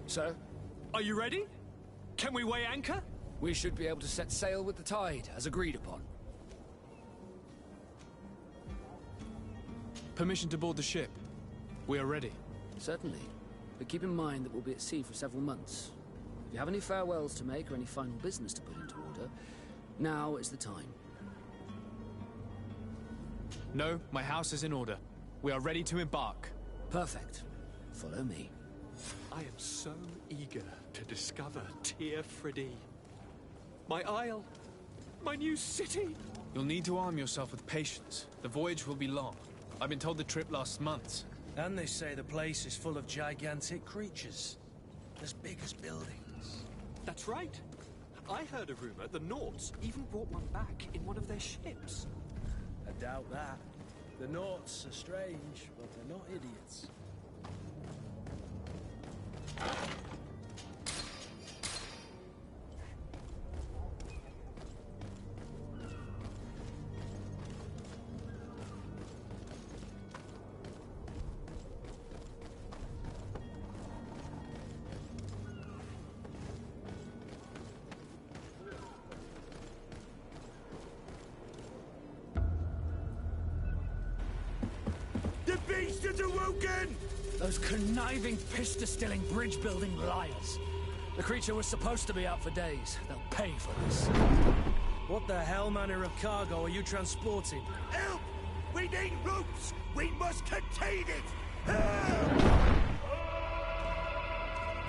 Sir? Are you ready? Can we weigh anchor? We should be able to set sail with the tide, as agreed upon. Permission to board the ship. We are ready. Certainly. But keep in mind that we'll be at sea for several months. If you have any farewells to make or any final business to put into order, now is the time. No, my house is in order. We are ready to embark. Perfect. Follow me. I am so eager to discover Tyr Fridee. My isle, my new city. You'll need to arm yourself with patience. The voyage will be long. I've been told the trip lasts months. And they say the place is full of gigantic creatures. As big as buildings. That's right. I heard a rumor the Nauts even brought one back in one of their ships. I doubt that. The Nauts are strange, but they're not idiots. The beast is awoken! Those conniving, piss-distilling, bridge-building liars. The creature was supposed to be out for days. They'll pay for this. What the hell manner of cargo are you transporting? Help! We need ropes! We must contain it! Help!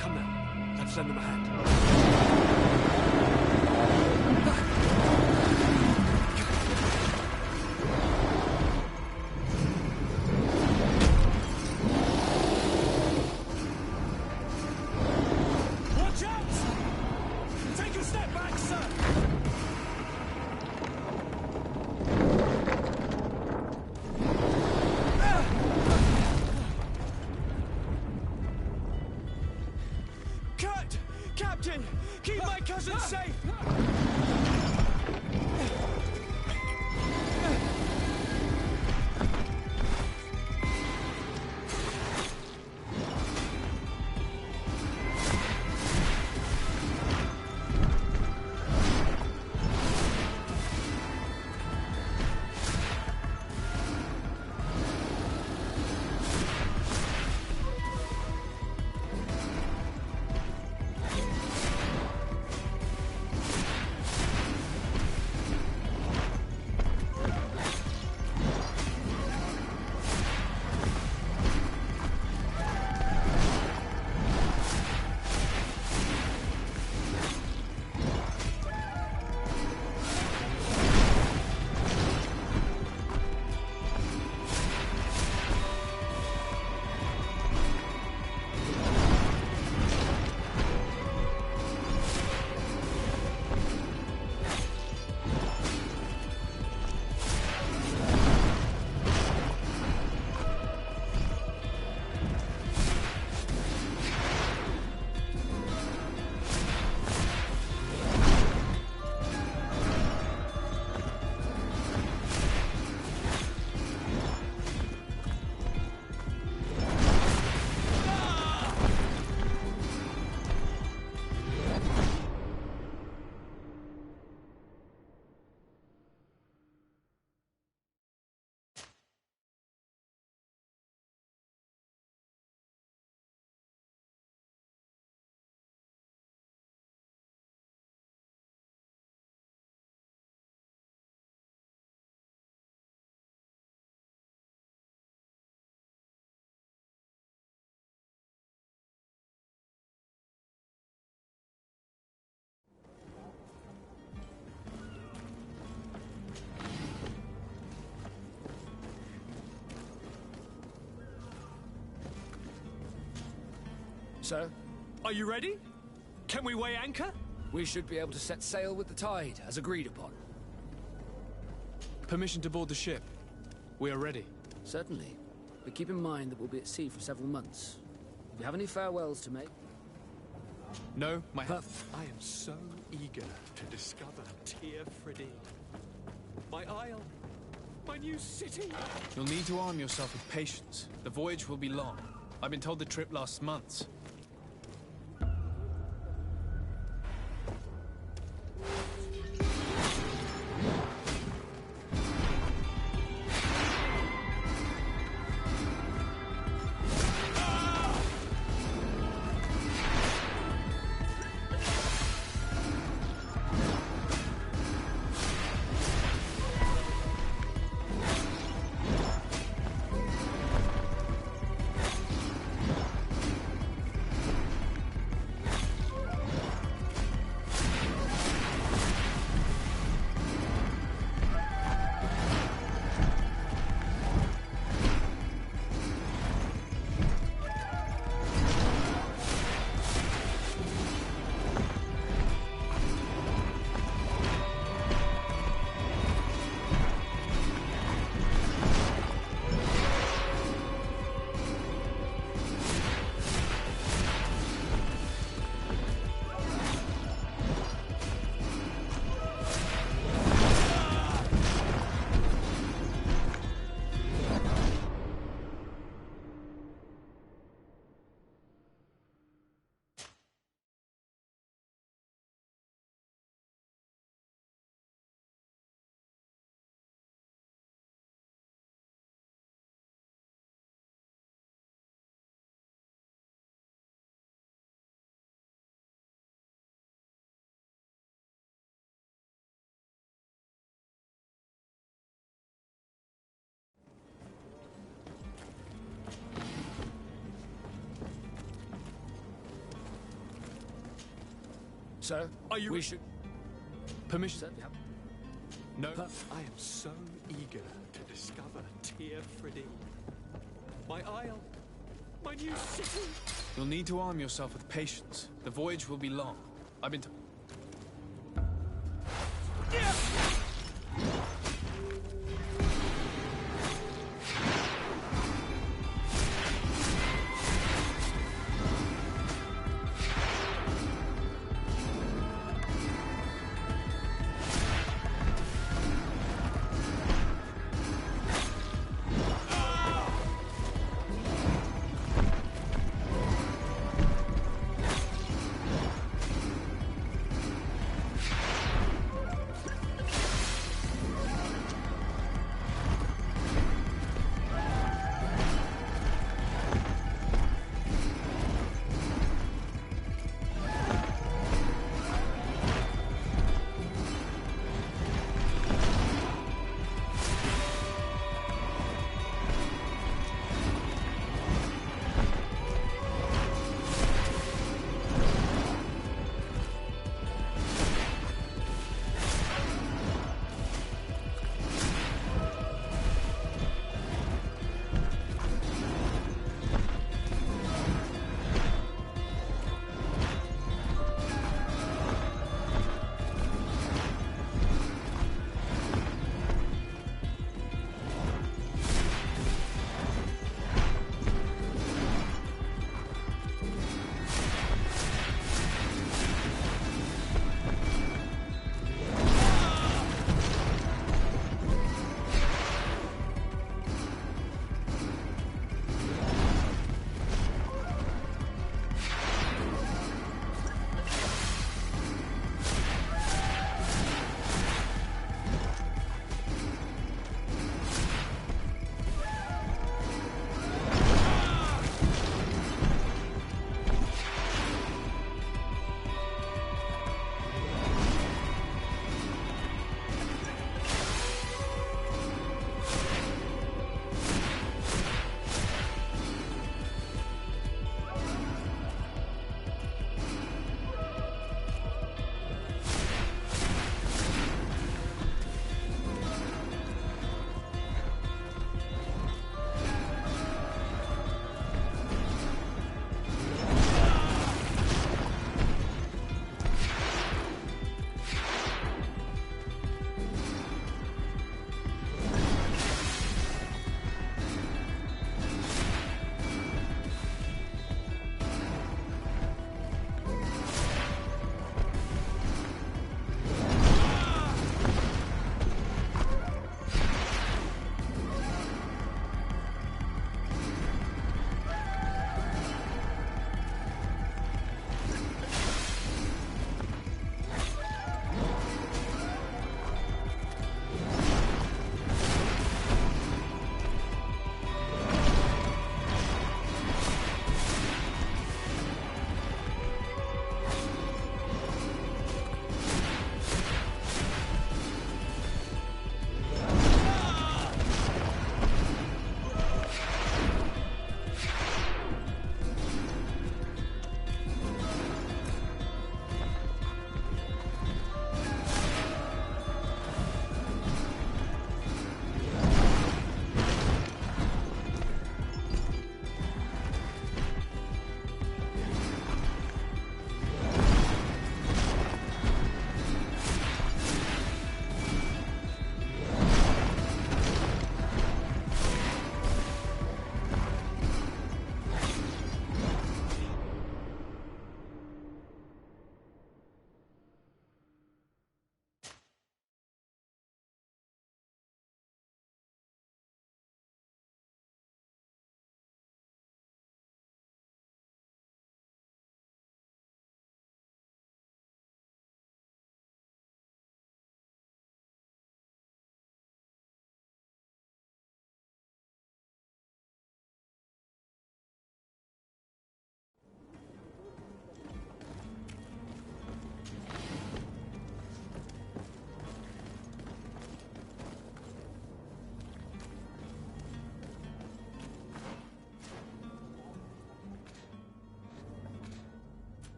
Come now, let's lend them a hand. Watch out! Take a step back, sir! Cut! Captain! Keep my cousin safe! Sir? Are you ready? Can we weigh anchor? We should be able to set sail with the tide, as agreed upon. Permission to board the ship. We are ready. Certainly. But keep in mind that we'll be at sea for several months. If you have any farewells to make... No, my... I am so eager to discover Tyr Fridee. My isle, my new city. You'll need to arm yourself with patience. The voyage will be long. I've been told the trip lasts months. Sir, Are you- we should... Permission? Sir, yeah. No. I am so eager to discover Tear Freddy. My isle, my new city. You'll need to arm yourself with patience. The voyage will be long. I've been told.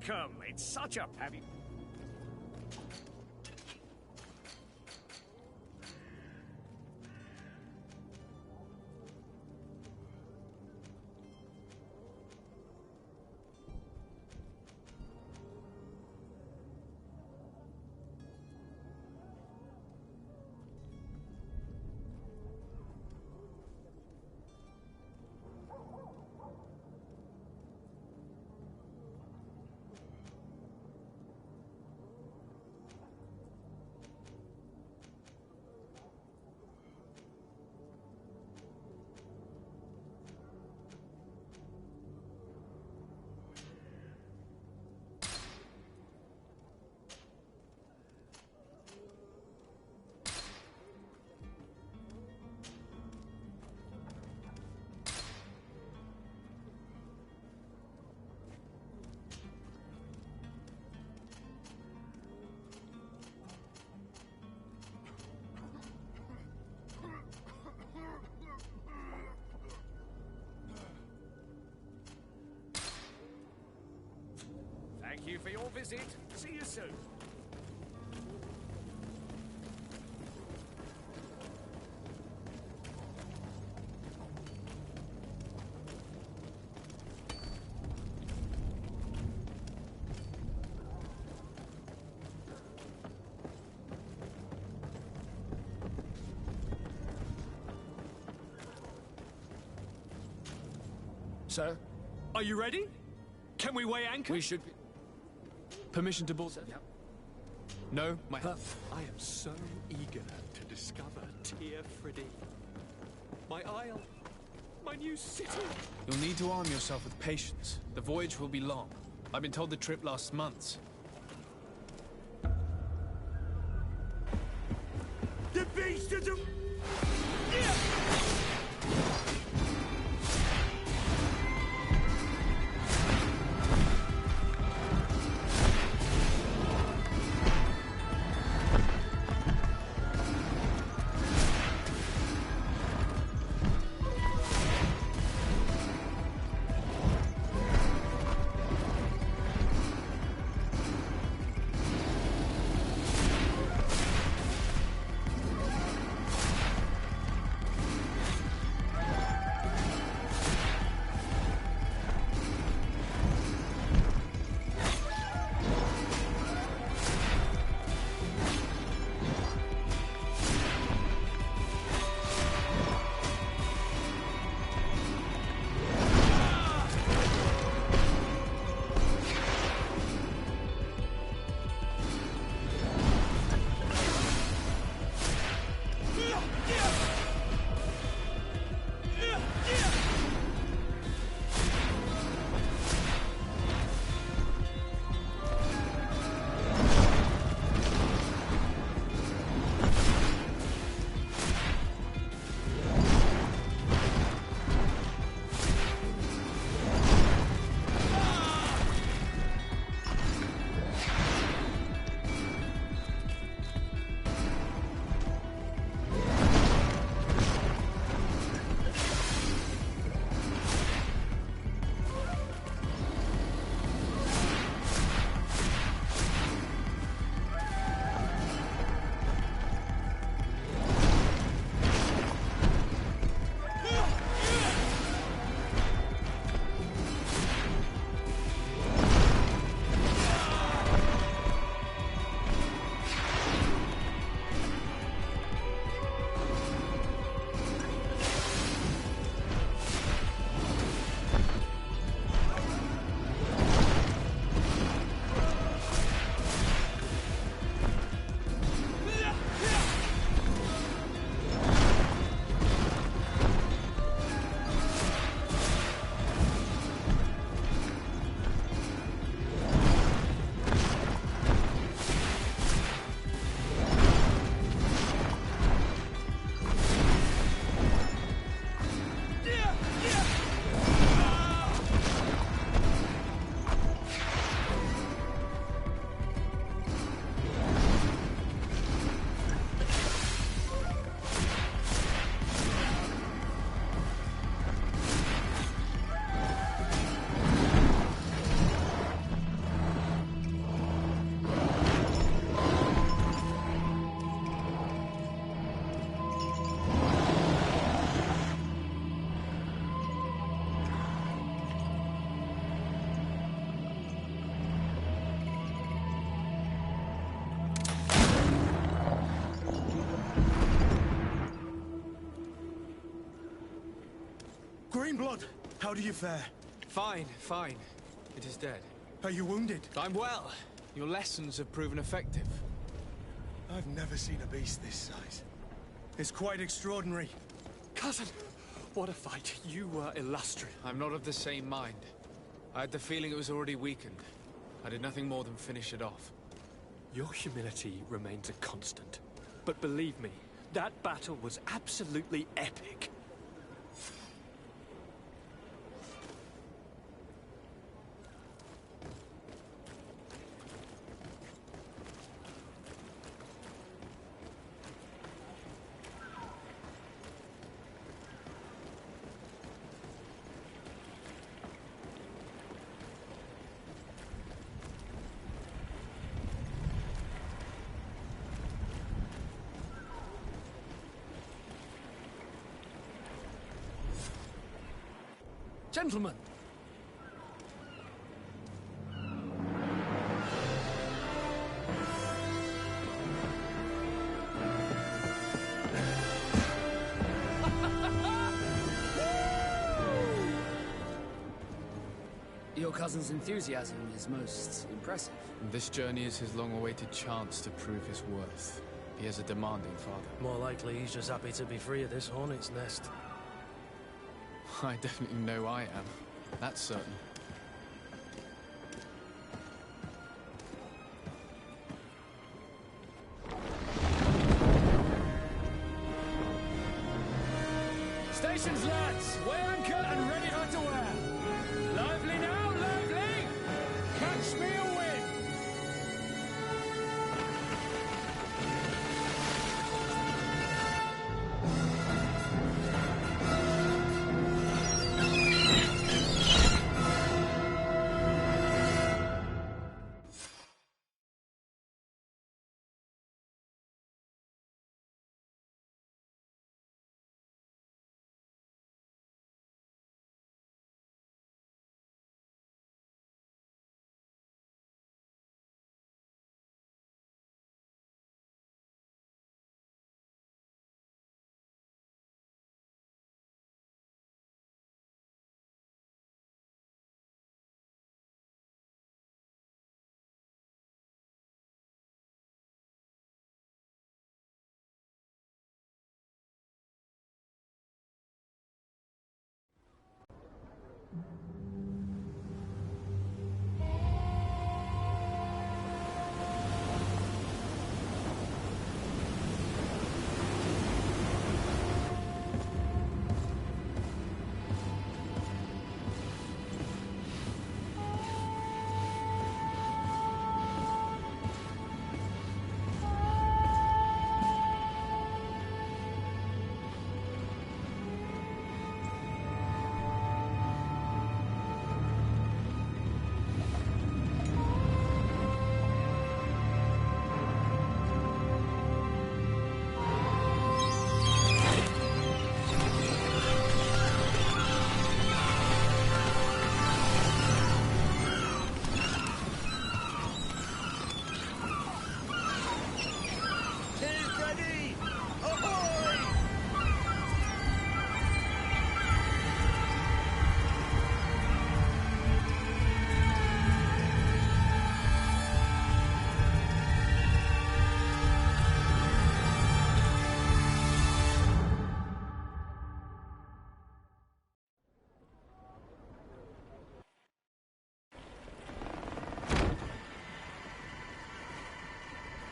welcome. It's such a heavy... Thank you for your visit. See you soon. Sir? Are you ready? Can we weigh anchor? We should be... Permission to board? Yep. No, my... I am so eager to discover Tyr Friddy. My isle. My new city. You'll need to arm yourself with patience. The voyage will be long. I've been told the trip lasts months. The beast is a... Greenblood, how do you fare? Fine, fine. It is dead. Are you wounded? I'm well. Your lessons have proven effective. I've never seen a beast this size. It's quite extraordinary. Cousin, what a fight. You were illustrious. I'm not of the same mind. I had the feeling it was already weakened. I did nothing more than finish it off. Your humility remains a constant. But believe me, that battle was absolutely epic. Gentlemen! Your cousin's enthusiasm is most impressive. This journey is his long-awaited chance to prove his worth. He has a demanding father. More likely he's just happy to be free of this hornet's nest. I definitely know I am. That's certain. Stations, lads! Weigh anchor and ready her to wear! Lively now, lively! Catch me a wind!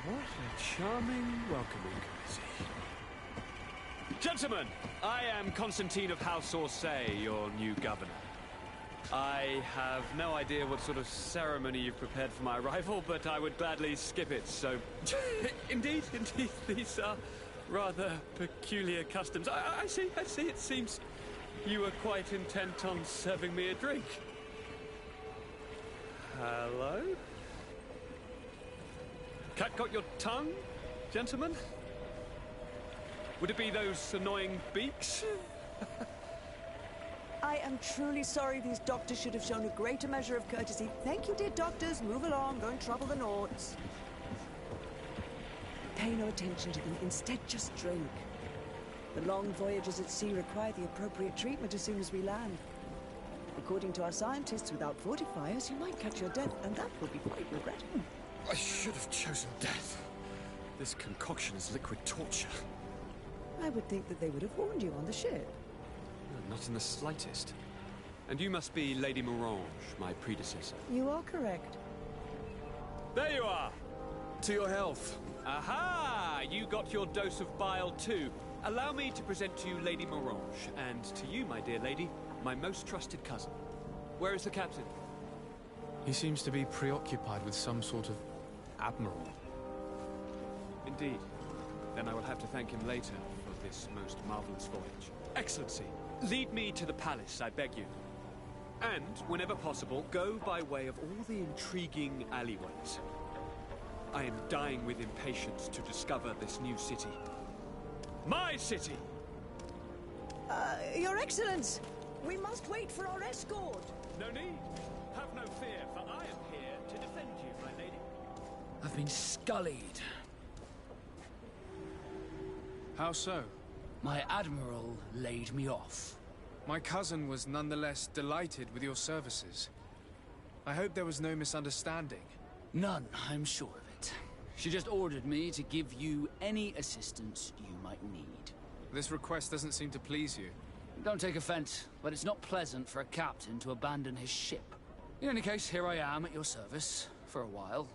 What a charming welcoming courtesy. Gentlemen, I am Constantine of House Orsay, your new governor. I have no idea what sort of ceremony you've prepared for my arrival, but I would gladly skip it, so... Indeed, these are rather peculiar customs. I see, it seems you were quite intent on serving me a drink. Hello? Cat got your tongue, gentlemen? Would it be those annoying beaks? I am truly sorry. These doctors should have shown a greater measure of courtesy. Thank you, dear doctors. Move along. Don't trouble the Naughts. Pay no attention to them. Instead, just drink. The long voyages at sea require the appropriate treatment as soon as we land. According to our scientists, without fortifiers, you might catch your death, and that will be quite regrettable. I should have chosen death. This concoction is liquid torture. I would think that they would have warned you on the ship. Not in the slightest. And you must be Lady Morange, my predecessor. You are correct. There you are! To your health. Aha! You got your dose of bile too. Allow me to present to you Lady Morange, and to you, my dear lady, my most trusted cousin. Where is the captain? He seems to be preoccupied with some sort of admiral. Indeed. Then I will have to thank him later for this most marvelous voyage. Excellency, lead me to the palace, I beg you. And, whenever possible, go by way of all the intriguing alleyways. I am dying with impatience to discover this new city. My city! Your Excellence! We must wait for our escort! No need. Have no fear, for I am here to defend you, my lady. I've been scullied. How so? My admiral laid me off. My cousin was nonetheless delighted with your services. I hope there was no misunderstanding. None, I'm sure of it. She just ordered me to give you any assistance you might need. This request doesn't seem to please you. Don't take offense, but it's not pleasant for a captain to abandon his ship. In any case, here I am at your service, for a while.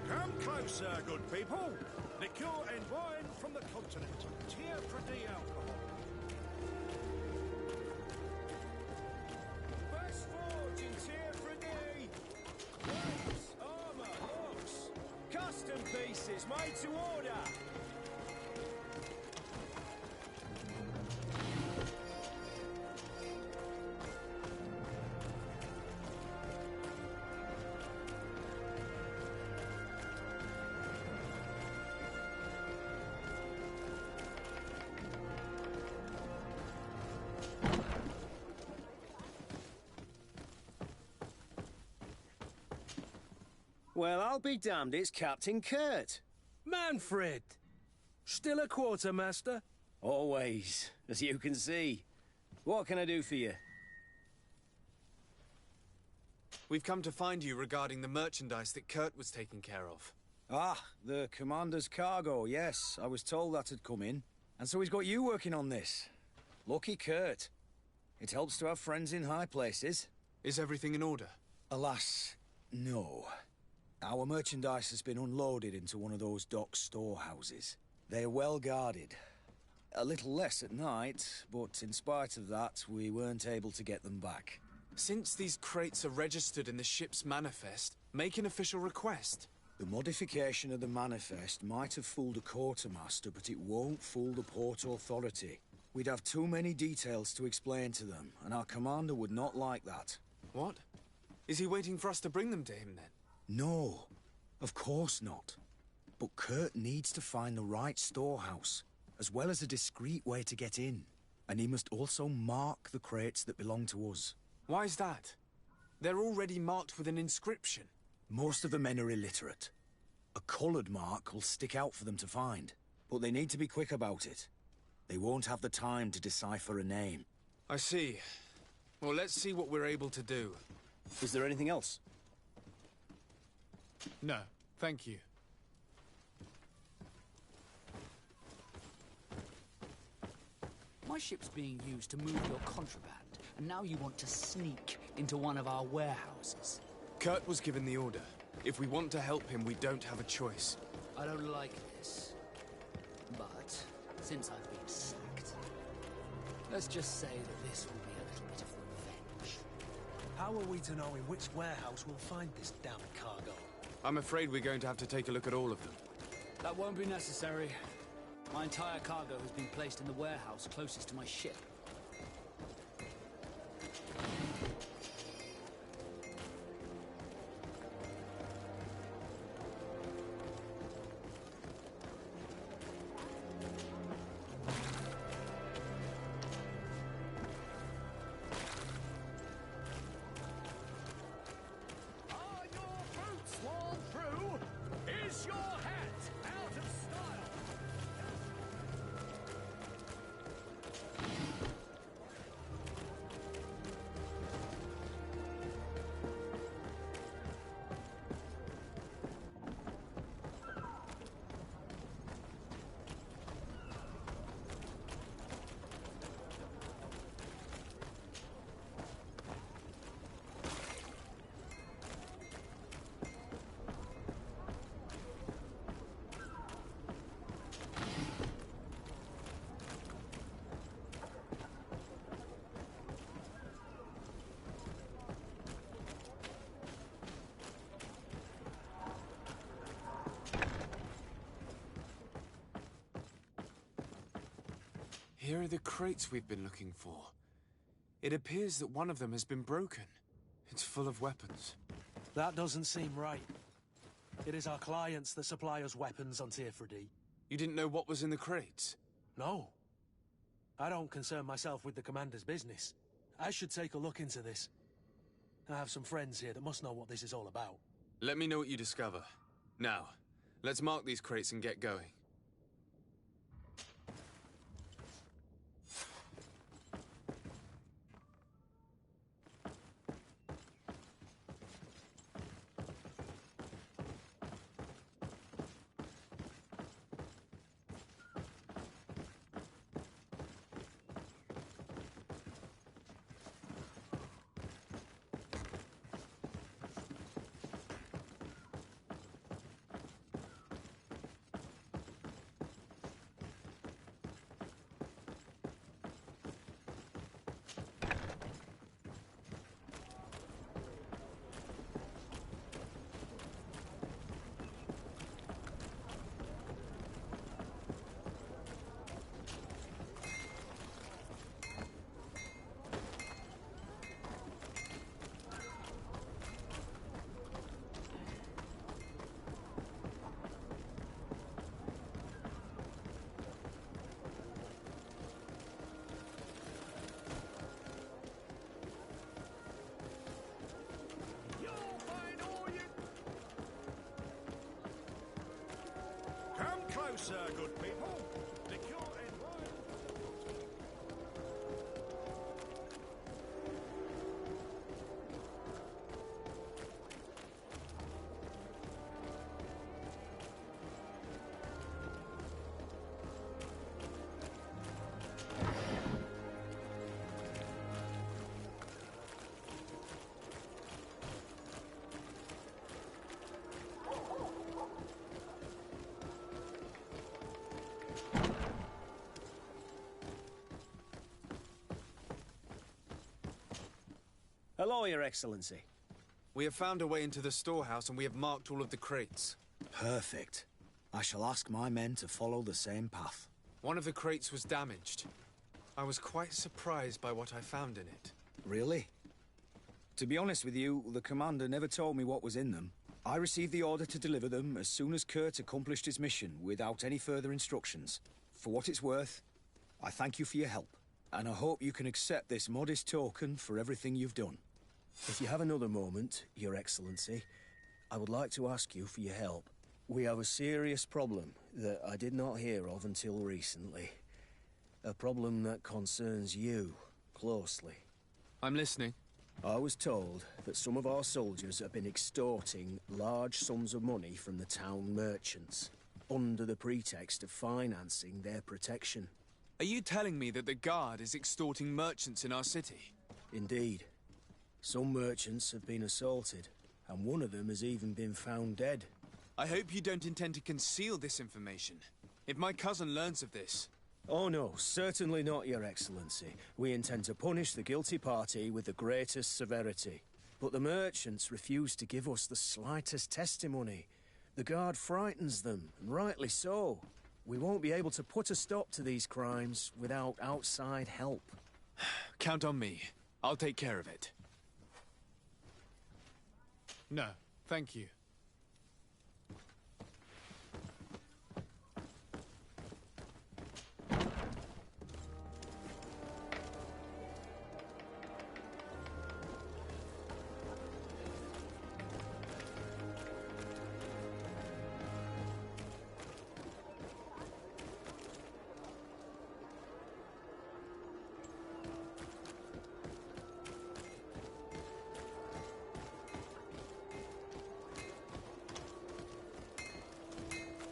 Come closer, good people. Liqueur and wine from the continent. Tier Pradi alcohol. Best forge in Tier Pradi. Blades, armor, hooks. Custom pieces made to order. Well, I'll be damned, it's Captain Kurt. Manfred! Still a quartermaster? Always, as you can see. What can I do for you? We've come to find you regarding the merchandise that Kurt was taking care of. Ah, the commander's cargo, yes. I was told that had come in. And so he's got you working on this. Lucky Kurt. It helps to have friends in high places. Is everything in order? Alas, no. Our merchandise has been unloaded into one of those dock storehouses. They are well guarded. A little less at night, but in spite of that, we weren't able to get them back. Since these crates are registered in the ship's manifest, make an official request. The modification of the manifest might have fooled a quartermaster, but it won't fool the Port Authority. We'd have too many details to explain to them, and our commander would not like that. What? Is he waiting for us to bring them to him, then? No, of course not. But Kurt needs to find the right storehouse, as well as a discreet way to get in. And he must also mark the crates that belong to us. Why is that? They're already marked with an inscription. Most of the men are illiterate. A coloured mark will stick out for them to find, but they need to be quick about it. They won't have the time to decipher a name. I see. Well, let's see what we're able to do. Is there anything else? No, thank you. My ship's being used to move your contraband, and now you want to sneak into one of our warehouses. Kurt was given the order. If we want to help him, we don't have a choice. I don't like this. But since I've been sacked, let's just say that this will be a little bit of revenge. How are we to know in which warehouse we'll find this damn cargo? I'm afraid we're going to have to take a look at all of them. That won't be necessary. My entire cargo has been placed in the warehouse closest to my ship. Are your boots worn through? Is your hat out of style? Here are the crates we've been looking for. It appears that one of them has been broken. It's full of weapons. That doesn't seem right. It is our clients that supply us weapons, Altese. You didn't know what was in the crates? No. I don't concern myself with the commander's business. I should take a look into this. I have some friends here that must know what this is all about. Let me know what you discover. Now, let's mark these crates and get going. sir, good people. Liqueur and wine. Hello, Your Excellency. We have found a way into the storehouse and we have marked all of the crates. Perfect. I shall ask my men to follow the same path. One of the crates was damaged. I was quite surprised by what I found in it. Really? To be honest with you, the commander never told me what was in them. I received the order to deliver them as soon as Kurt accomplished his mission, without any further instructions. For what it's worth, I thank you for your help, and I hope you can accept this modest token for everything you've done. If you have another moment, Your Excellency, I would like to ask you for your help. We have a serious problem that I did not hear of until recently. A problem that concerns you closely. I'm listening. I was told that some of our soldiers have been extorting large sums of money from the town merchants, under the pretext of financing their protection. Are you telling me that the Guard is extorting merchants in our city? Indeed. Some merchants have been assaulted, and one of them has even been found dead. I hope you don't intend to conceal this information. If my cousin learns of this... Oh no, certainly not, Your Excellency. We intend to punish the guilty party with the greatest severity. But the merchants refuse to give us the slightest testimony. The Guard frightens them, and rightly so. We won't be able to put a stop to these crimes without outside help. Count on me. I'll take care of it. No, thank you.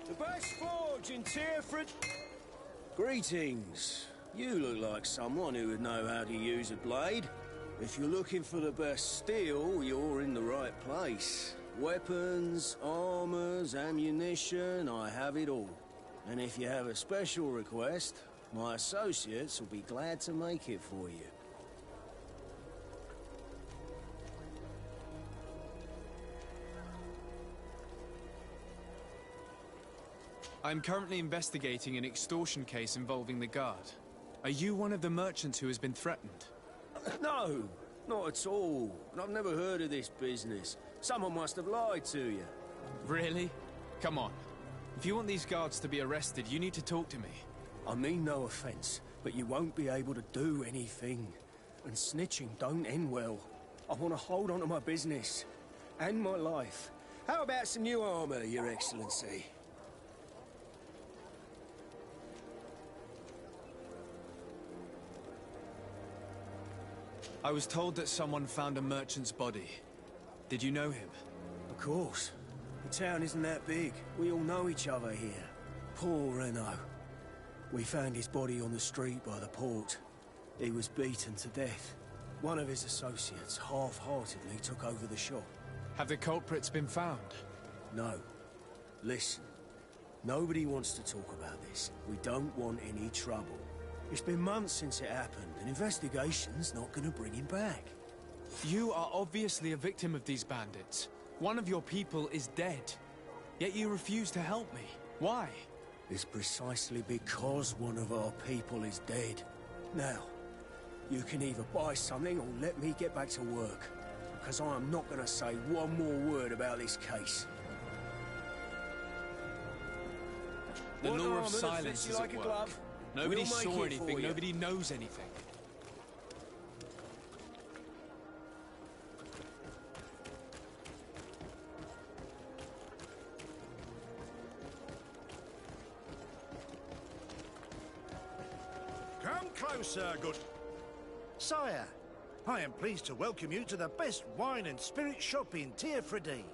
The best forge in Tearford. Greetings. You look like someone who would know how to use a blade. If you're looking for the best steel, you're in the right place. Weapons, armors, ammunition, I have it all. And if you have a special request, my associates will be glad to make it for you. I'm currently investigating an extortion case involving the Guard. Are you one of the merchants who has been threatened? No, not at all. I've never heard of this business. Someone must have lied to you. Really? Come on. If you want these guards to be arrested, you need to talk to me. I mean no offense, but you won't be able to do anything. And snitching don't end well. I want to hold on to my business. And my life. How about some new armor, Your Excellency? I was told that someone found a merchant's body. Did you know him? Of course. The town isn't that big. We all know each other here. Poor Renault. We found his body on the street by the port. He was beaten to death. One of his associates half-heartedly took over the shop. Have the culprits been found? No. Listen. Nobody wants to talk about this. We don't want any trouble. It's been months since it happened. An investigation's not gonna bring him back. You are obviously a victim of these bandits. One of your people is dead. Yet you refuse to help me. Why? It's precisely because one of our people is dead. Now, you can either buy something or let me get back to work. Because I am not gonna say one more word about this case. The One law armor of that silence fits you is like at a work. glove. Nobody We'll make saw it anything, for you. nobody knows anything. closer, good... Sire, I am pleased to welcome you to the best wine and spirit shop in Tearfredy.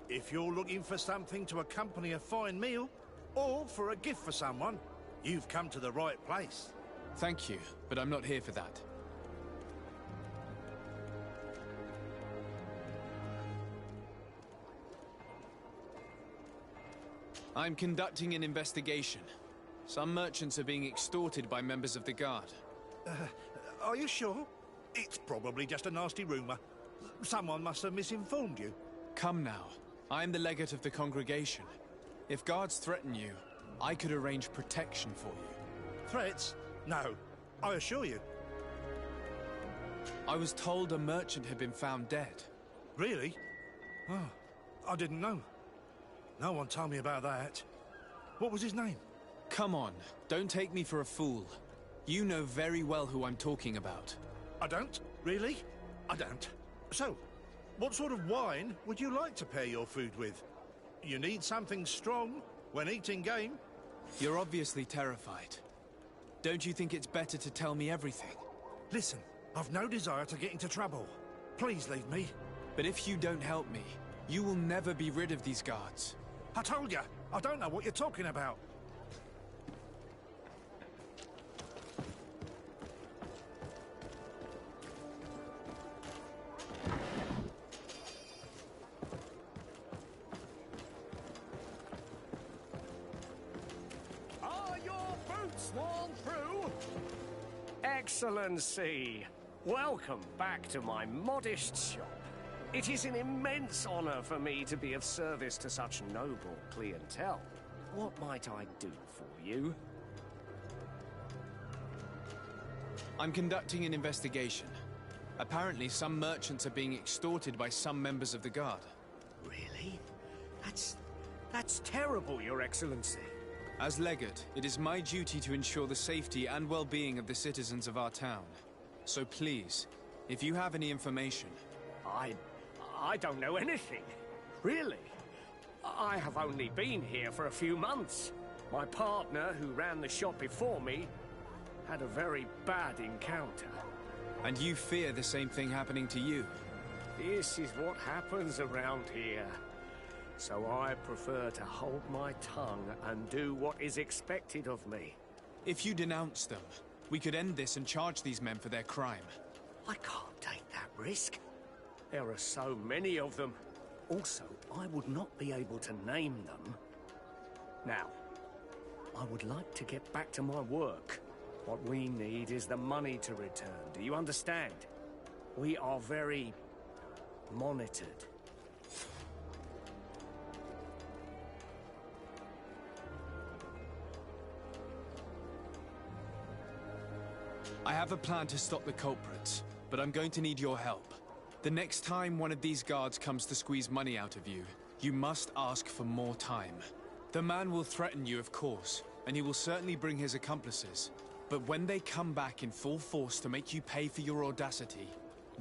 If you're looking for something to accompany a fine meal, or for a gift for someone, you've come to the right place. Thank you, but I'm not here for that. I'm conducting an investigation. Some merchants are being extorted by members of the Guard. Are you sure? It's probably just a nasty rumor. Someone must have misinformed you. Come now. I am the legate of the congregation. If guards threaten you, I could arrange protection for you. Threats? No. I assure you. I was told a merchant had been found dead. Really? Oh, I didn't know. No one told me about that. What was his name? Come on, don't take me for a fool. You know very well who I'm talking about. I don't? Really? I don't. So, what sort of wine would you like to pair your food with? You need something strong when eating game? You're obviously terrified. Don't you think it's better to tell me everything? Listen, I've no desire to get into trouble. Please leave me. But if you don't help me, you will never be rid of these guards. I told you, I don't know what you're talking about. Are your boots worn through? Excellency, welcome back to my modest shop. It is an immense honor for me to be of service to such noble clientele. What might I do for you? I'm conducting an investigation. Apparently, some merchants are being extorted by some members of the Guard. Really? That's terrible, Your Excellency. As legate, it is my duty to ensure the safety and well-being of the citizens of our town. So please, if you have any information... I don't know anything. Really. I have only been here for a few months. My partner, who ran the shop before me, had a very bad encounter. And you fear the same thing happening to you? This is what happens around here. So I prefer to hold my tongue and do what is expected of me. If you denounce them, we could end this and charge these men for their crime. I can't take that risk. There are so many of them. Also, I would not be able to name them. Now, I would like to get back to my work. What we need is the money to return. Do you understand? We are very monitored. I have a plan to stop the culprits, but I'm going to need your help. The next time one of these guards comes to squeeze money out of you, you must ask for more time. The man will threaten you, of course, and he will certainly bring his accomplices. But when they come back in full force to make you pay for your audacity,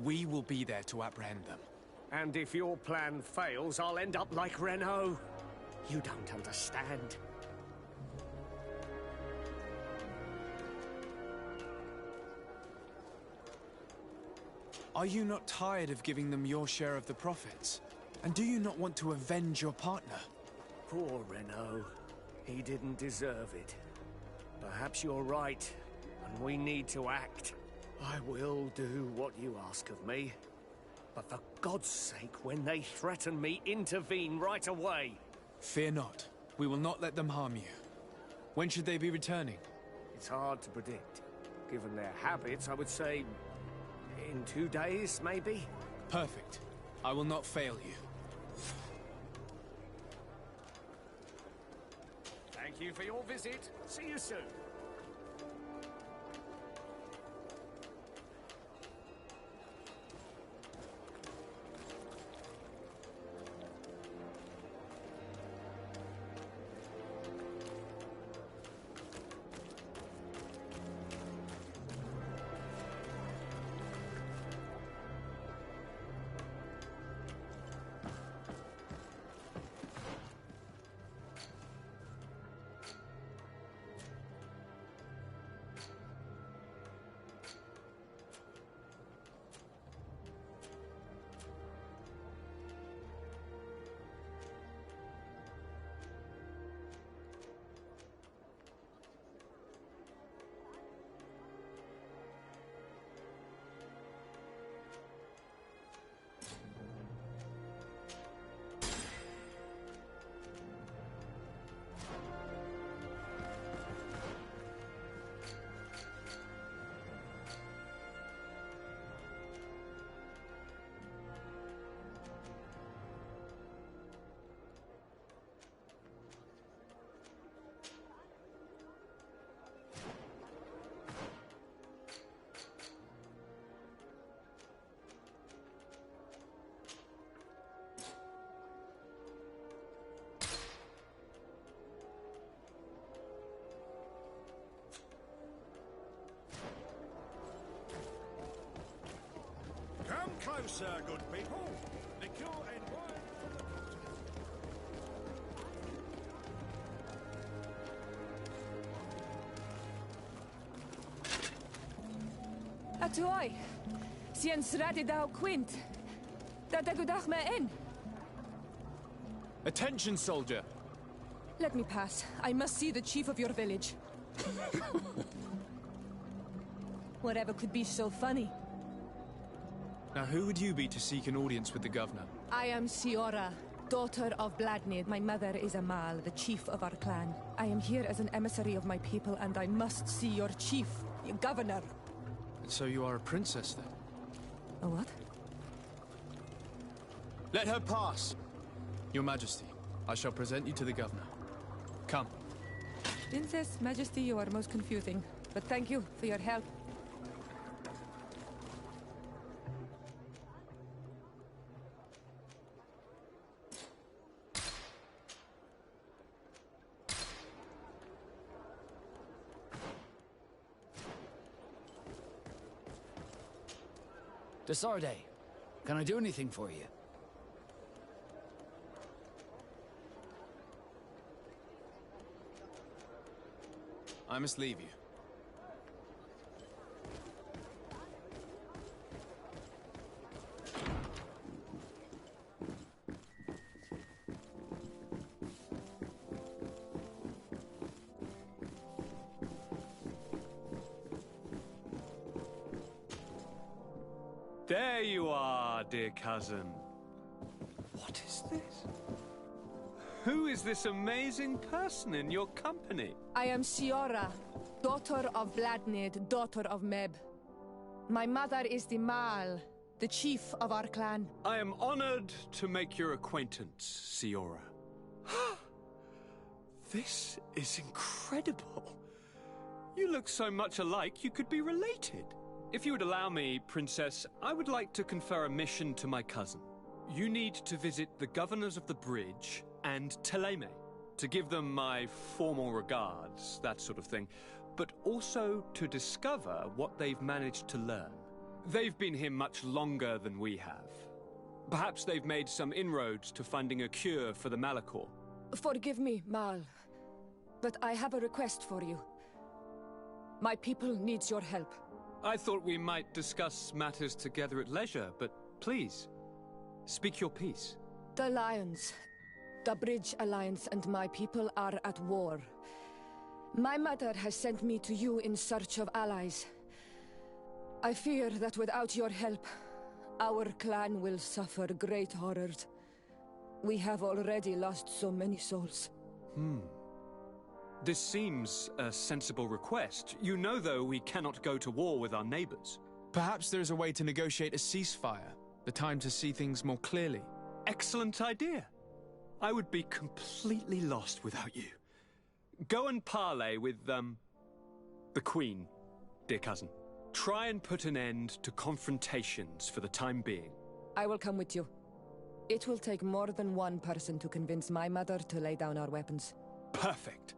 we will be there to apprehend them. And if your plan fails, I'll end up like Renault. You don't understand. Are you not tired of giving them your share of the profits? And do you not want to avenge your partner? Poor Renault. He didn't deserve it. Perhaps you're right, and we need to act. I will do what you ask of me. But for God's sake, when they threaten me, intervene right away. Fear not. We will not let them harm you. When should they be returning? It's hard to predict. Given their habits, I would say... in 2 days, maybe? Perfect. I will not fail you. Thank you for your visit. See you soon. sir, good people. Liqueur and wine from the Atoy, sien sradi dau quint. Dadagudach me in. Attention, soldier! Let me pass. I must see the chief of your village. Whatever could be so funny. Now, who would you be to seek an audience with the governor? I am Siora, daughter of Bladnid. My mother is Amal, the chief of our clan. I am here as an emissary of my people, and I must see your chief, your governor. And so you are a princess, then? A what? Let her pass! Your Majesty, I shall present you to the governor. Come. Princess, Majesty, you are most confusing. But thank you for your help. Desarde, can I do anything for you? I must leave you. There you are, dear cousin. What is this? Who is this amazing person in your company? I am Siora, daughter of Bladnid, daughter of Meb. My mother is the Mal, the chief of our clan. I am honored to make your acquaintance, Siora. This is incredible. You look so much alike you could be related. If you would allow me, Princess, I would like to confer a mission to my cousin. You need to visit the governors of the bridge and Teleme, to give them my formal regards, that sort of thing, but also to discover what they've managed to learn. They've been here much longer than we have. Perhaps they've made some inroads to finding a cure for the Malachor. Forgive me, Mal, but I have a request for you. My people needs your help. I thought we might discuss matters together at leisure, but please, speak your piece. The Lions, the Bridge Alliance and my people are at war. My mother has sent me to you in search of allies. I fear that without your help, our clan will suffer great horrors. We have already lost so many souls. This seems a sensible request. You know, though, we cannot go to war with our neighbors. Perhaps there is a way to negotiate a ceasefire. The time to see things more clearly. Excellent idea. I would be completely lost without you. Go and parley with, the Queen, dear cousin. Try and put an end to confrontations for the time being. I will come with you. It will take more than one person to convince my mother to lay down our weapons. Perfect.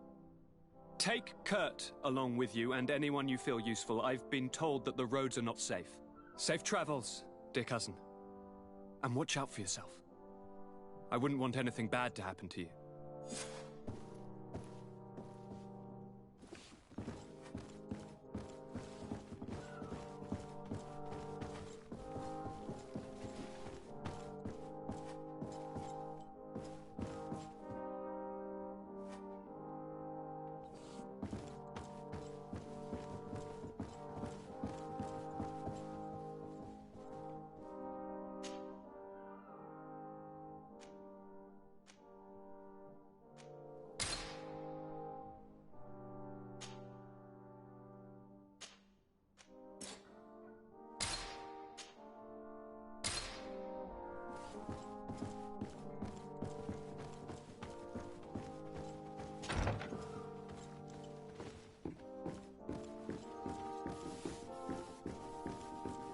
Take Kurt along with you and anyone you feel useful. I've been told that the roads are not safe. Safe travels, dear cousin. And watch out for yourself. I wouldn't want anything bad to happen to you.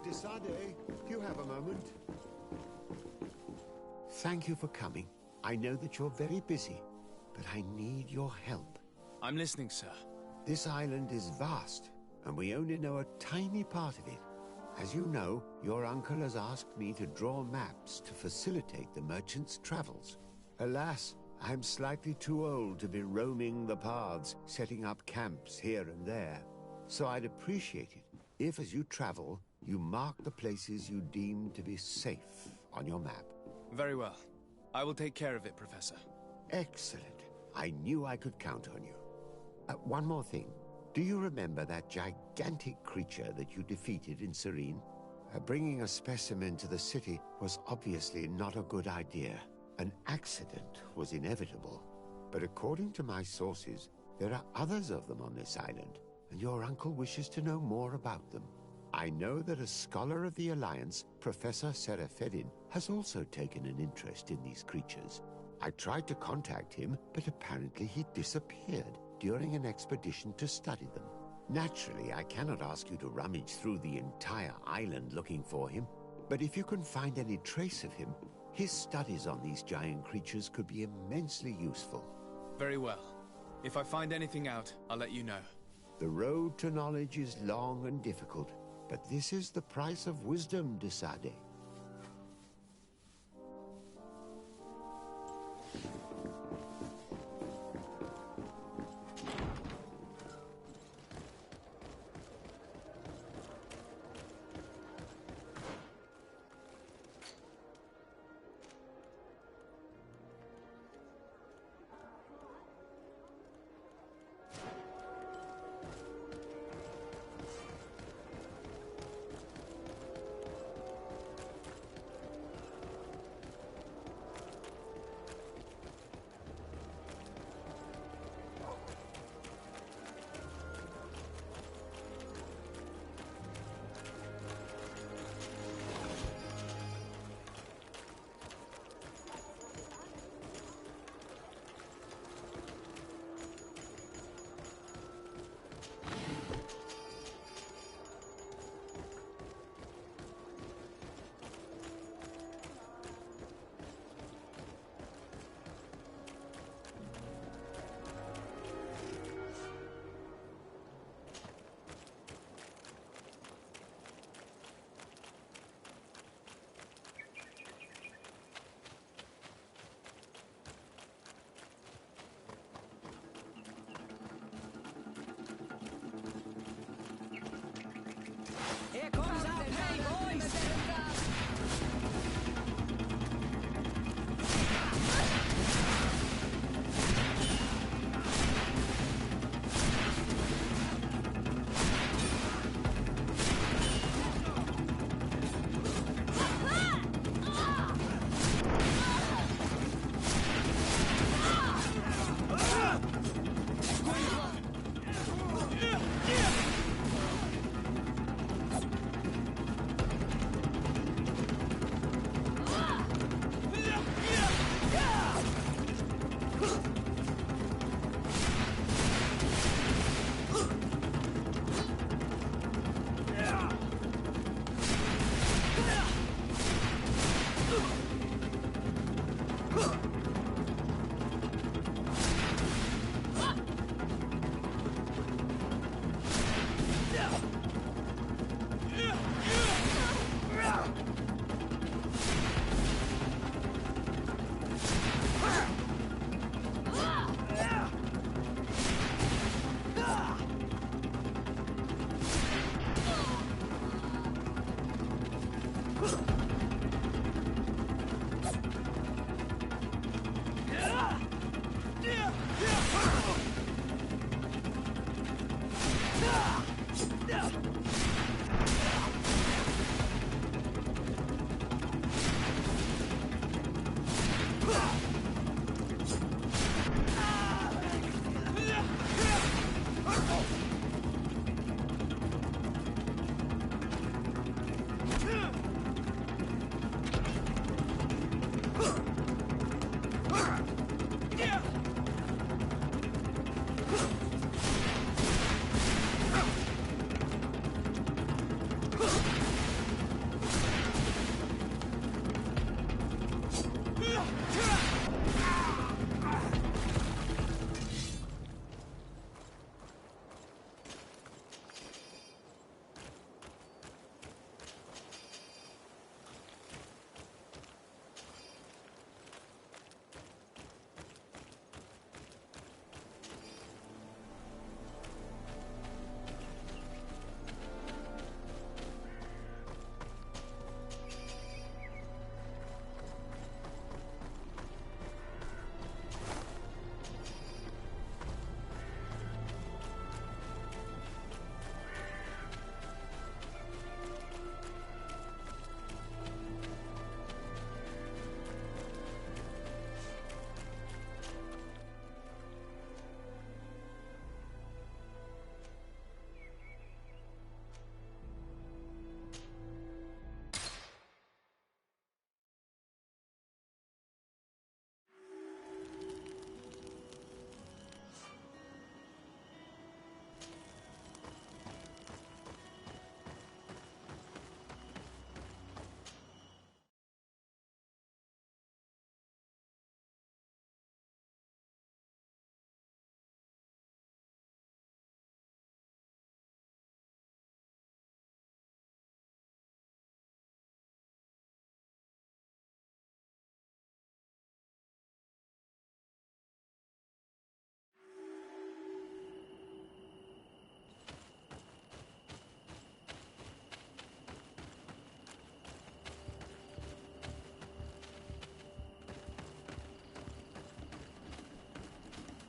Desade, do you have a moment? Thank you for coming. I know that you're very busy, but I need your help. I'm listening, sir. This island is vast, and we only know a tiny part of it. As you know, your uncle has asked me to draw maps to facilitate the merchant's travels. Alas, I'm slightly too old to be roaming the paths, setting up camps here and there. So I'd appreciate it if, as you travel, you mark the places you deem to be safe on your map. Very well. I will take care of it, Professor. Excellent. I knew I could count on you. One more thing. Do you remember that gigantic creature that you defeated in Serene? Bringing a specimen to the city was obviously not a good idea. An accident was inevitable. But according to my sources, there are others of them on this island, and your uncle wishes to know more about them. I know that a scholar of the Alliance, Professor Serafedin, has also taken an interest in these creatures. I tried to contact him, but apparently he disappeared during an expedition to study them. Naturally, I cannot ask you to rummage through the entire island looking for him, but if you can find any trace of him, his studies on these giant creatures could be immensely useful. Very well. If I find anything out, I'll let you know. The road to knowledge is long and difficult, but this is the price of wisdom, de Sade. Here comes our pay, boys!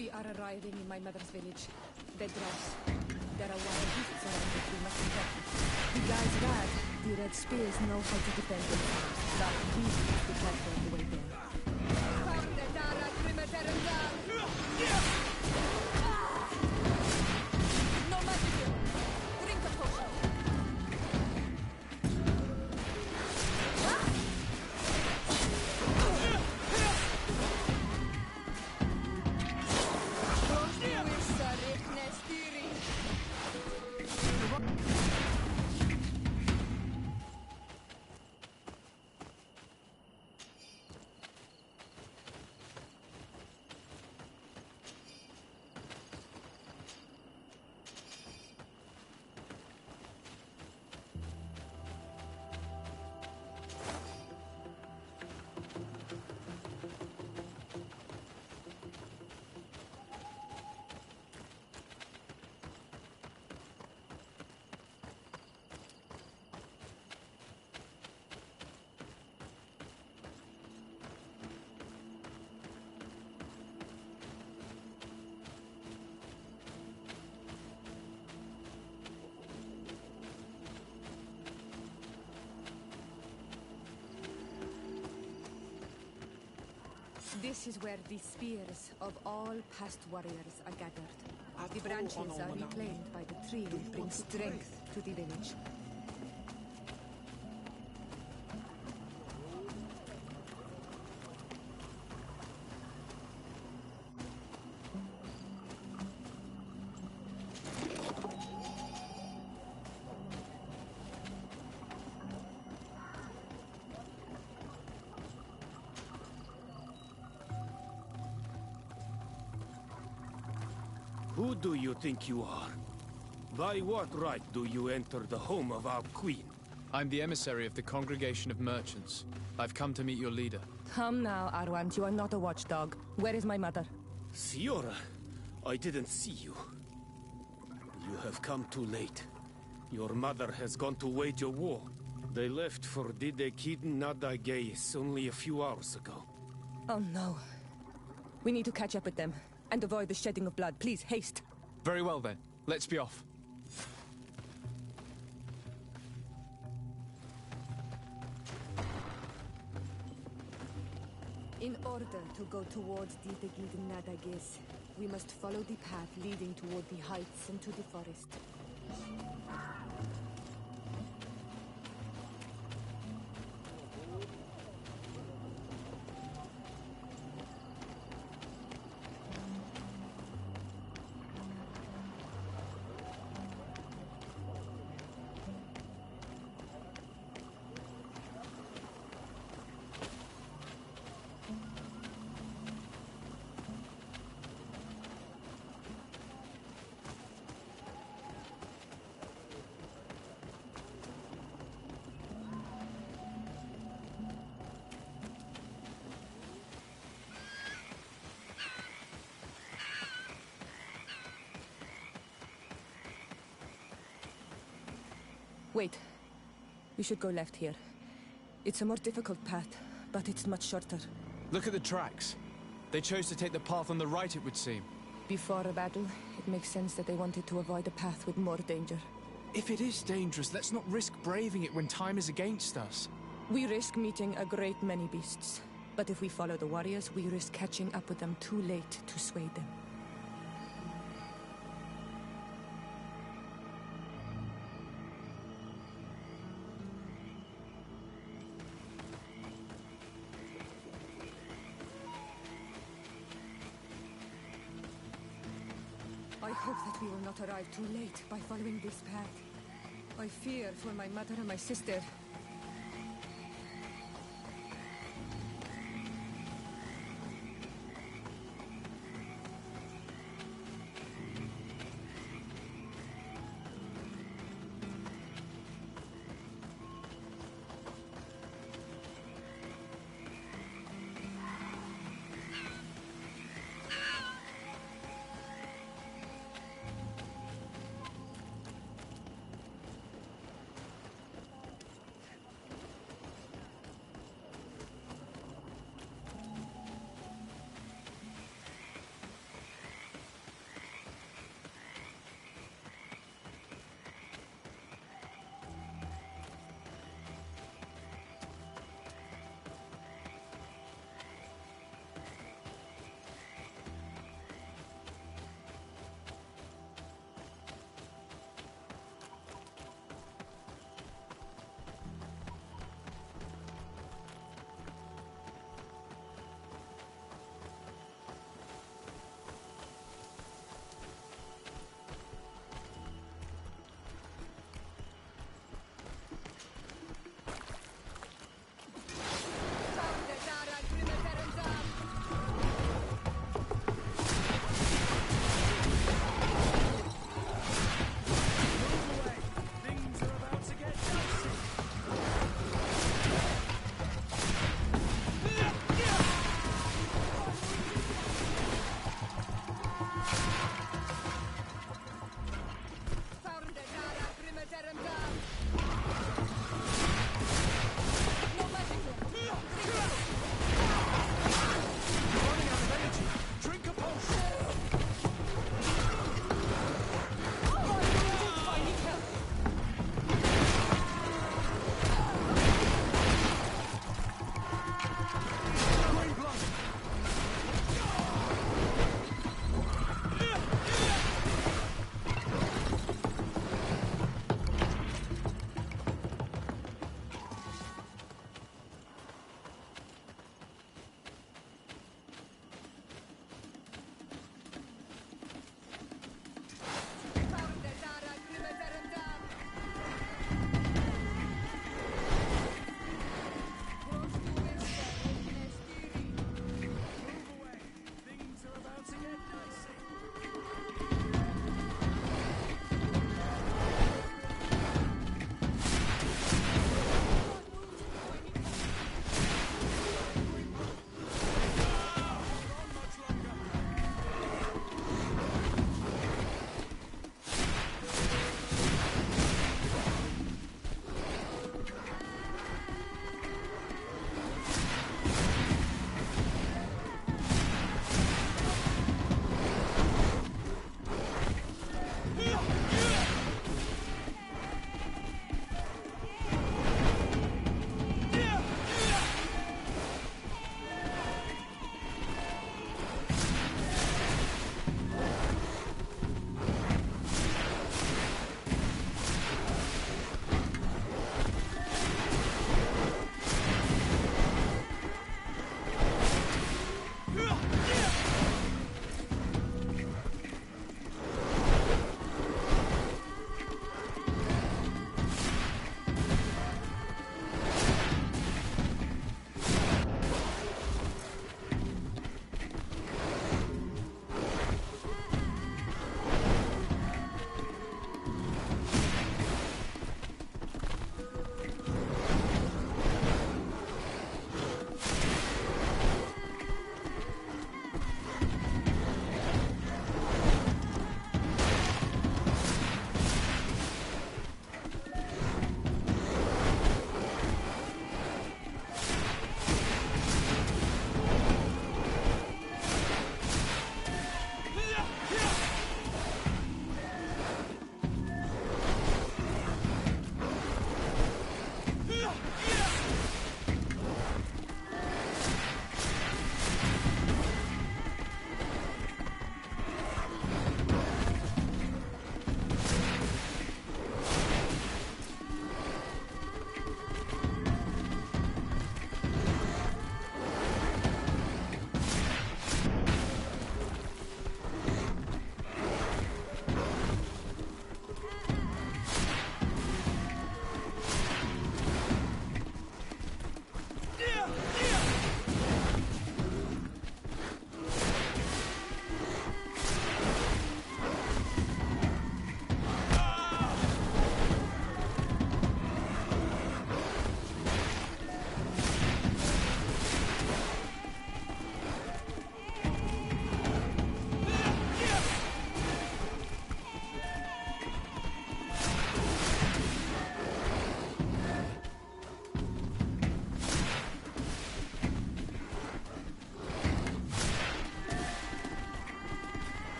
We are arriving in my mother's village. They dress. There are wild beasts around it we must protect. The guys rad. The red spears know how to defend themselves. But we must be careful on the way there. No magic here. Drink a potion. This is where the spears of all past warriors are gathered. The branches are reclaimed by the tree and bring strength to the village. Who do you think you are? By what right do you enter the home of our queen? I'm the emissary of the Congregation of Merchants. I've come to meet your leader. Come now, Arwant. You are not a watchdog. Where is my mother? Siora, I didn't see you. You have come too late. Your mother has gone to wage a war. They left for Didekid Nadagais only a few hours ago. Oh no. We need to catch up with them. And avoid the shedding of blood. Please, haste. Very well then. Let's be off. In order to go towards Didegid Nadagis, we must follow the path leading toward the heights and to the forest. Wait. We should go left here. It's a more difficult path, but it's much shorter. Look at the tracks. They chose to take the path on the right, it would seem. Before a battle, it makes sense that they wanted to avoid a path with more danger. If it is dangerous, let's not risk braving it when time is against us. We risk meeting a great many beasts. But if we follow the warriors, we risk catching up with them too late to sway them. I hope that we will not arrive too late by following this path. I fear for my mother and my sister.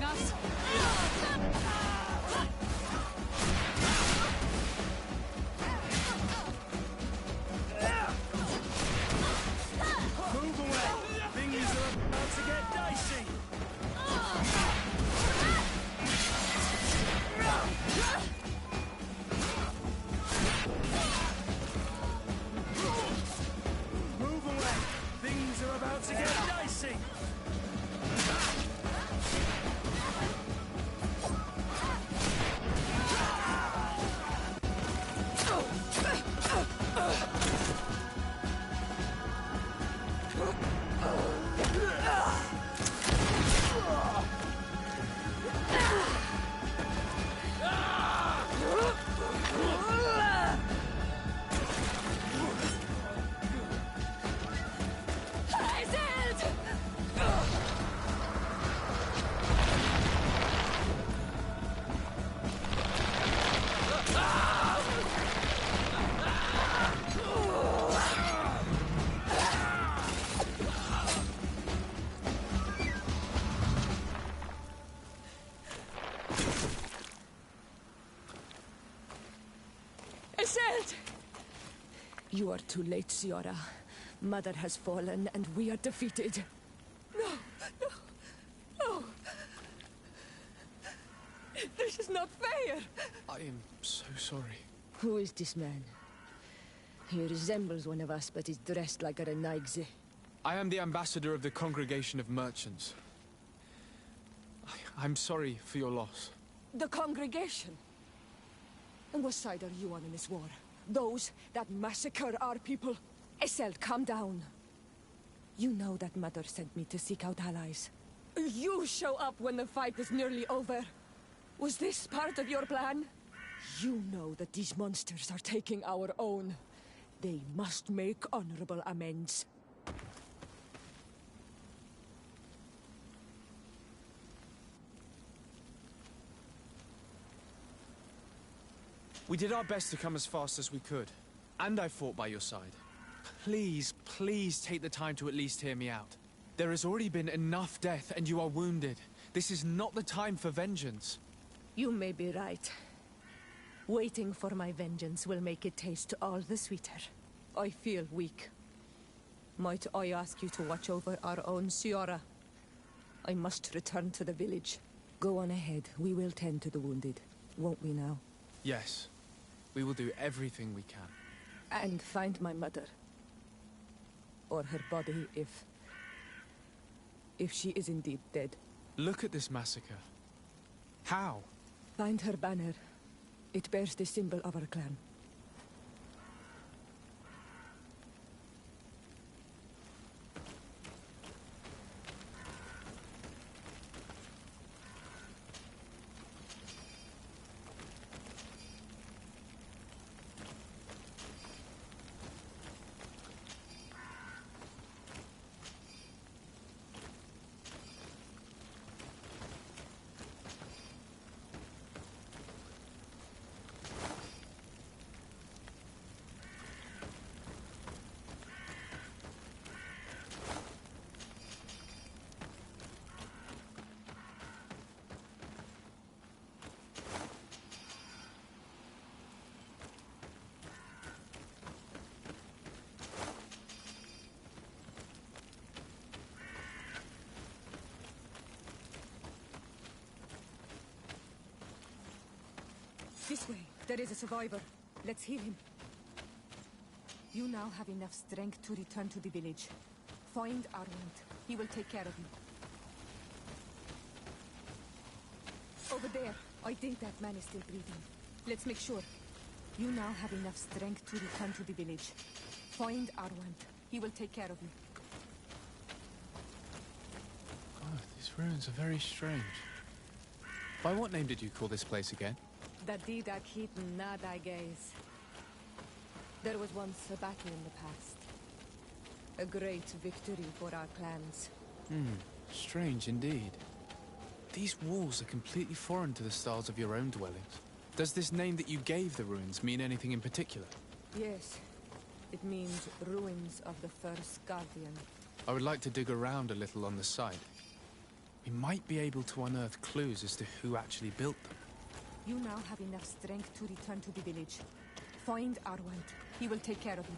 us? Move away! Things are about to get dicey! Move away! Things are about to get dicey! You are too late, Ciara. Mother has fallen, and we are defeated. No, no, no. This is not fair. I am so sorry. Who is this man? He resembles one of us, but is dressed like a Renaigze. I am the ambassador of the Congregation of Merchants. I'm sorry for your loss. The congregation? And what side are you on in this war? Those that massacre our people? Essel, calm down. You know that Mother sent me to seek out allies. You show up when the fight is nearly over. Was this part of your plan? You know that these monsters are taking our own. They must make honorable amends. We did our best to come as fast as we could. And I fought by your side. Please, please take the time to at least hear me out. There has already been enough death and you are wounded. This is not the time for vengeance. You may be right. Waiting for my vengeance will make it taste all the sweeter. I feel weak. Might I ask you to watch over our own Ciara? I must return to the village. Go on ahead. We will tend to the wounded. Won't we now? Yes. We will do everything we can. And find my mother. Or her body, if she is indeed dead. Look at this massacre. How? Find her banner. It bears the symbol of our clan. This way. There is a survivor. Let's heal him. You now have enough strength to return to the village. Find Armand. He will take care of you. Over there. I think that man is still breathing. Let's make sure. You now have enough strength to return to the village. Find Armand. He will take care of you. Oh, these ruins are very strange. By what name did you call this place again? Dadida Keep Nada Gaze. There was once a battle in the past. A great victory for our clans. Strange indeed. These walls are completely foreign to the styles of your own dwellings. Does this name that you gave the ruins mean anything in particular? Yes. It means ruins of the first guardian. I would like to dig around a little on the site. We might be able to unearth clues as to who actually built them. You now have enough strength to return to the village. Find Arwand. He will take care of you.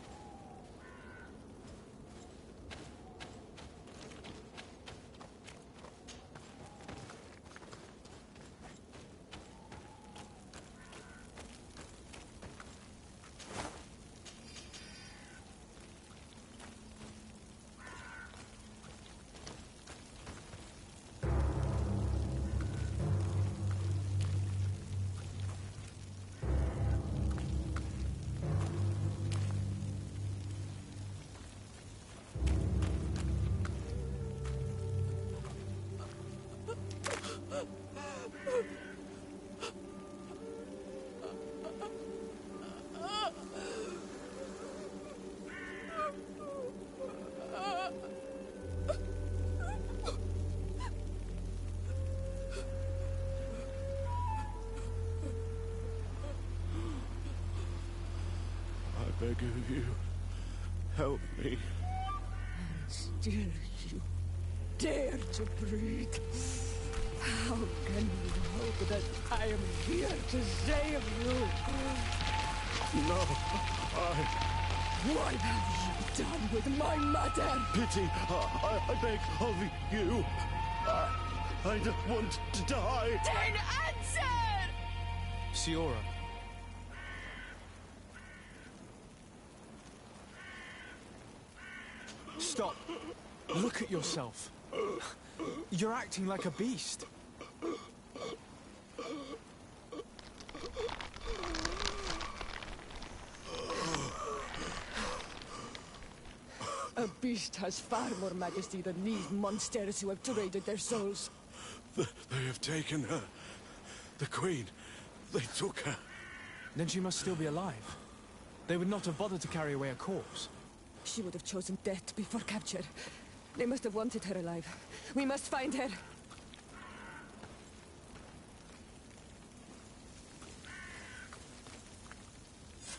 I beg of you, help me. And still you dare to breathe. How can you hope that I am here to save you? No, What have you done with my mother? Pity, I beg of you. I don't want to die. Then answer! Siora. Stop. Look at yourself. You're acting like a beast. A beast has far more majesty than these monsters who have traded their souls. They have taken her. The Queen. They took her. Then she must still be alive. They would not have bothered to carry away a corpse. She would have chosen death before capture. They must have wanted her alive. We must find her.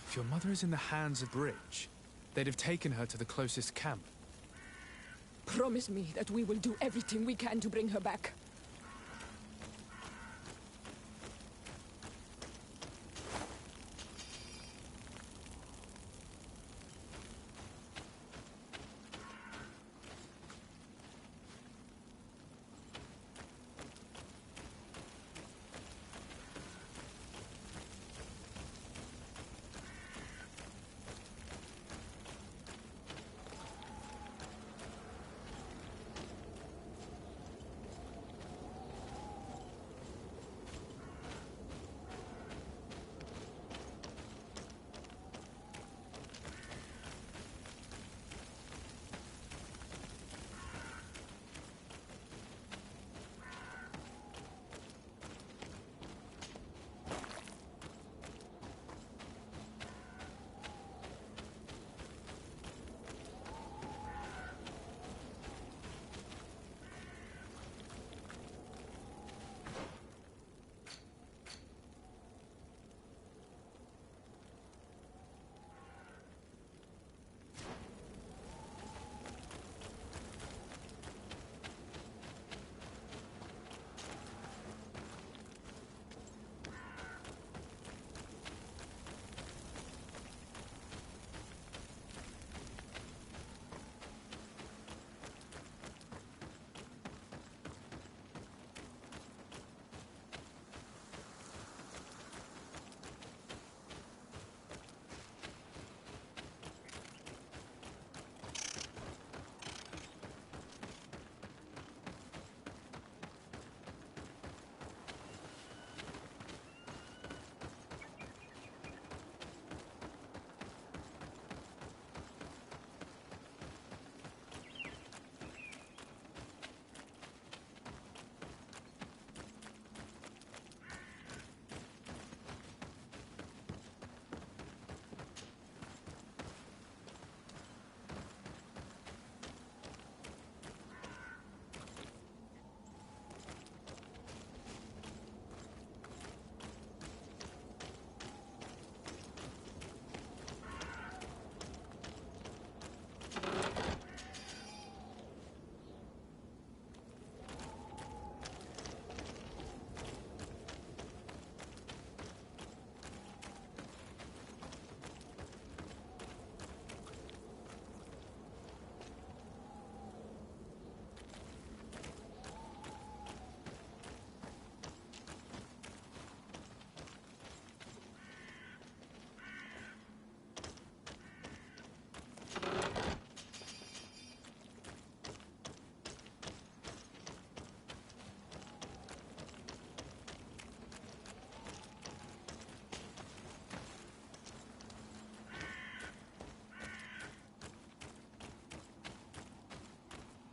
If your mother is in the hands of Bridge, they'd have taken her to the closest camp. Promise me that we will do everything we can to bring her back.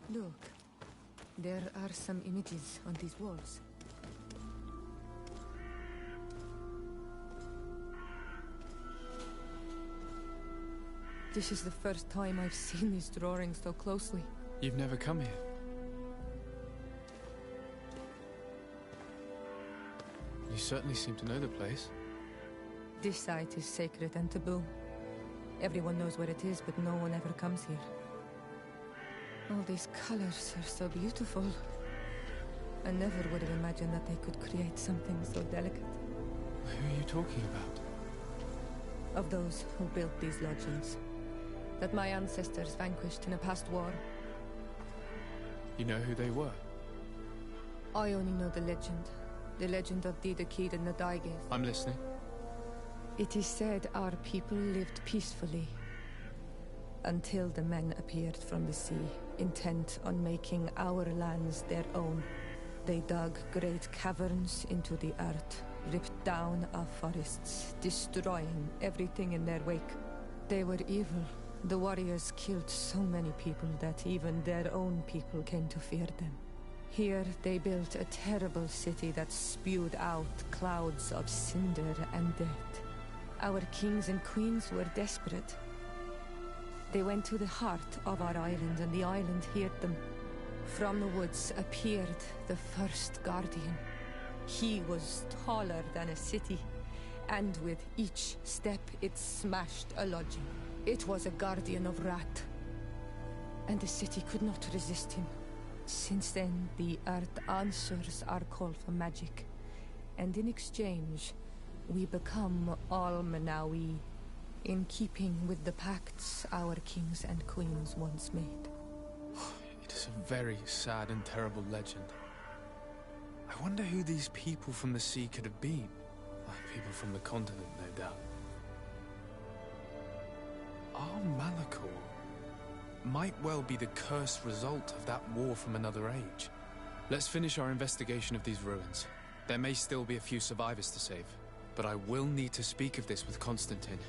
Look, there are some images on these walls. This is the first time I've seen these drawings so closely. You've never come here? You certainly seem to know the place. This site is sacred and taboo. Everyone knows where it is, but no one ever comes here. All these colors are so beautiful. I never would have imagined that they could create something so delicate. Who are you talking about? Of those who built these lodgings. That my ancestors vanquished in a past war. You know who they were? I only know the legend. The legend of Didakid and the Daigeth. I'm listening. It is said our people lived peacefully. Until the men appeared from the sea, intent on making our lands their own. They dug great caverns into the earth, ripped down our forests, destroying everything in their wake. They were evil. The warriors killed so many people that even their own people came to fear them. Here they built a terrible city that spewed out clouds of cinder and death. Our kings and queens were desperate. They went to the heart of our island, and the island heard them. From the woods appeared the first guardian. He was taller than a city, and with each step it smashed a lodging. It was a guardian of Rat, and the city could not resist him. Since then, the earth answers our call for magic, and in exchange, we become all Manawi, in keeping with the pacts our kings and queens once made. It is a very sad and terrible legend. I wonder who these people from the sea could have been. People from the continent, no doubt. Our Malachor might well be the cursed result of that war from another age. Let's finish our investigation of these ruins. There may still be a few survivors to save, but I will need to speak of this with Constantine.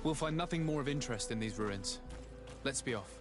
We'll find nothing more of interest in these ruins. Let's be off.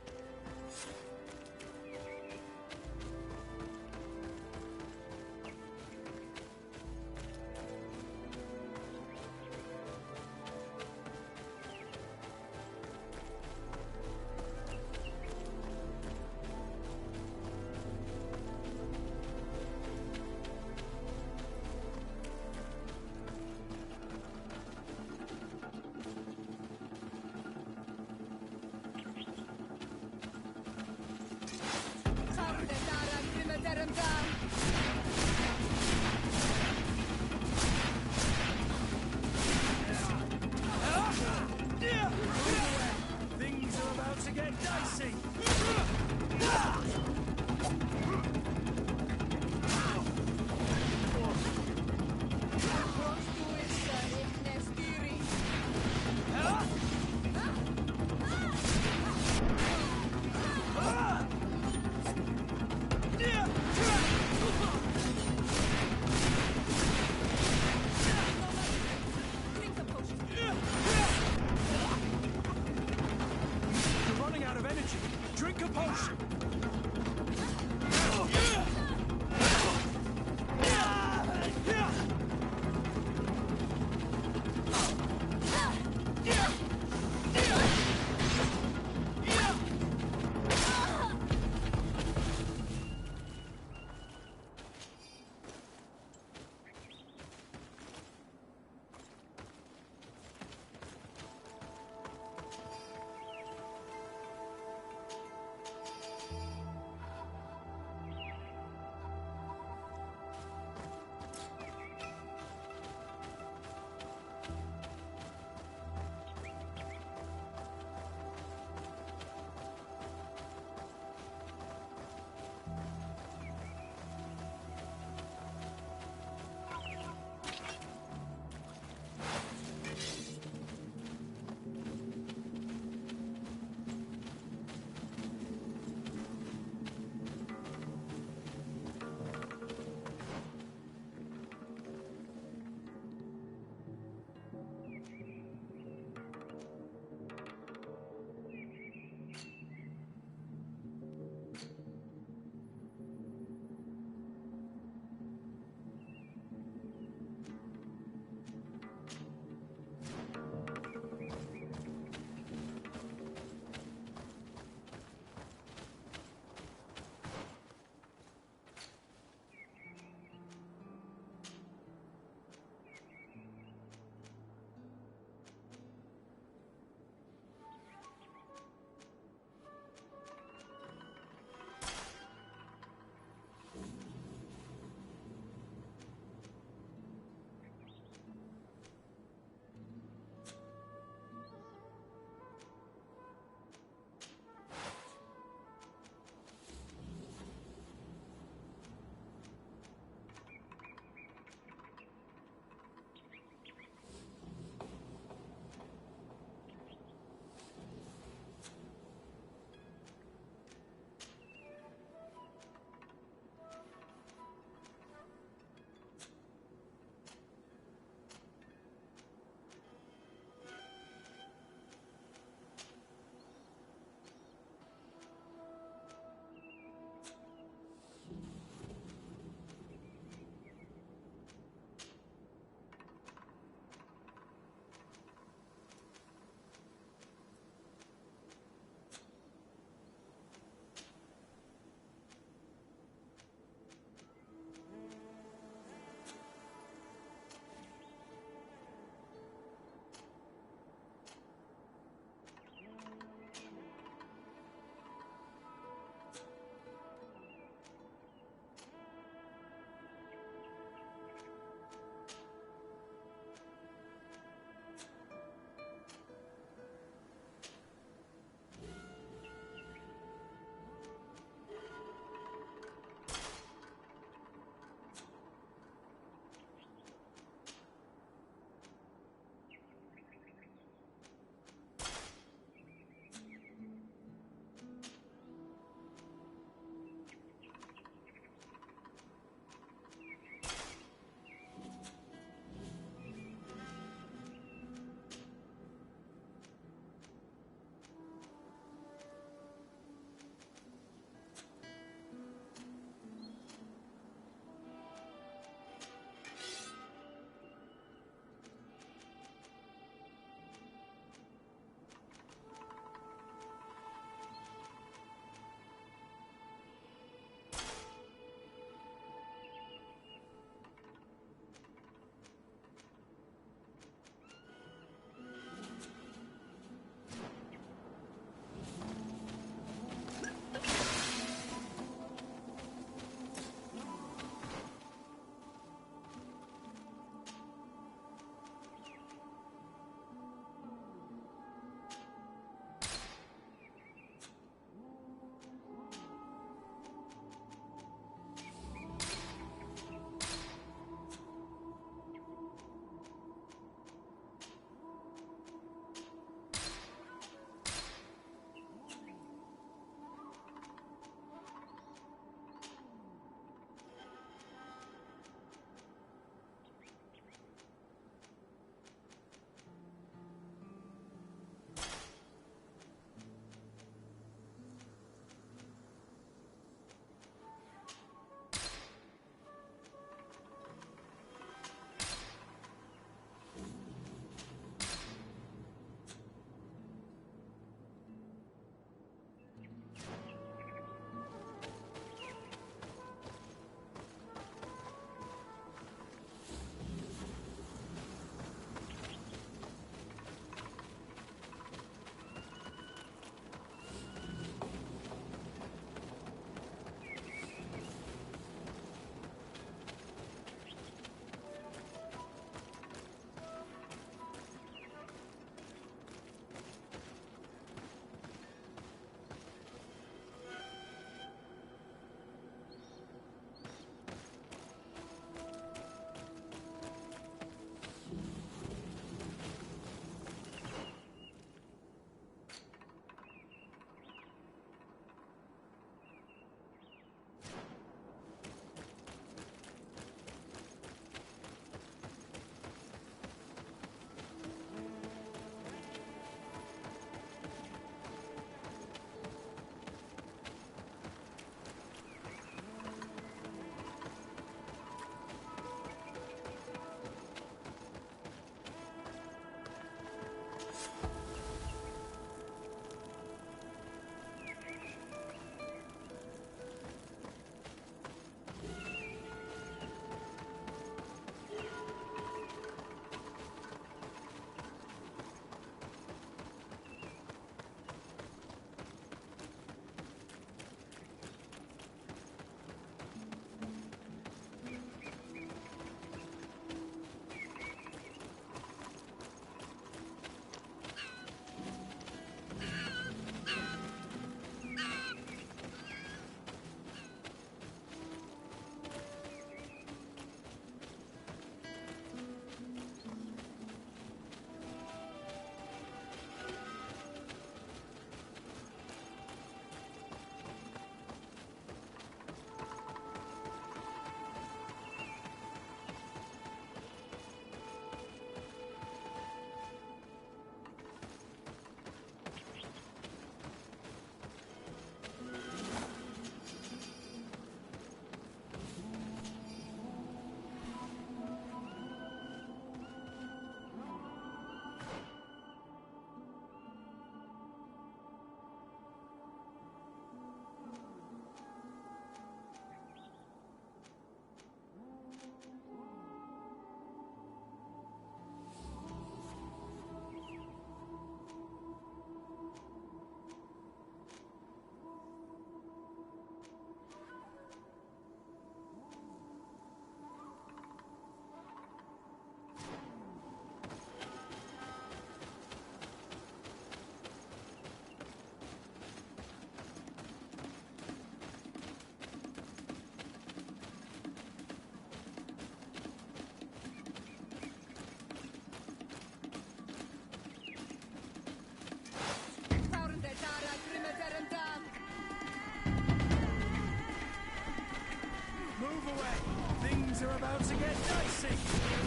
Move away! Things are about to get dicey!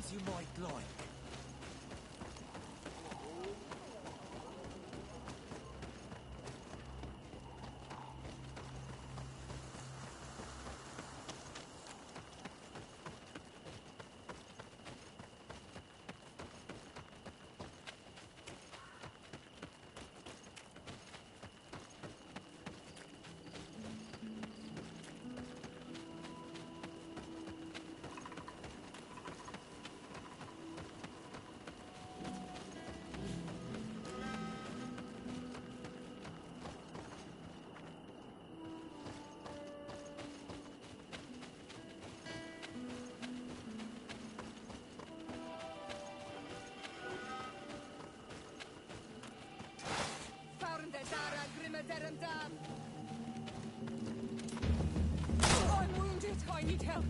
as you might like. I'm wounded. I need help.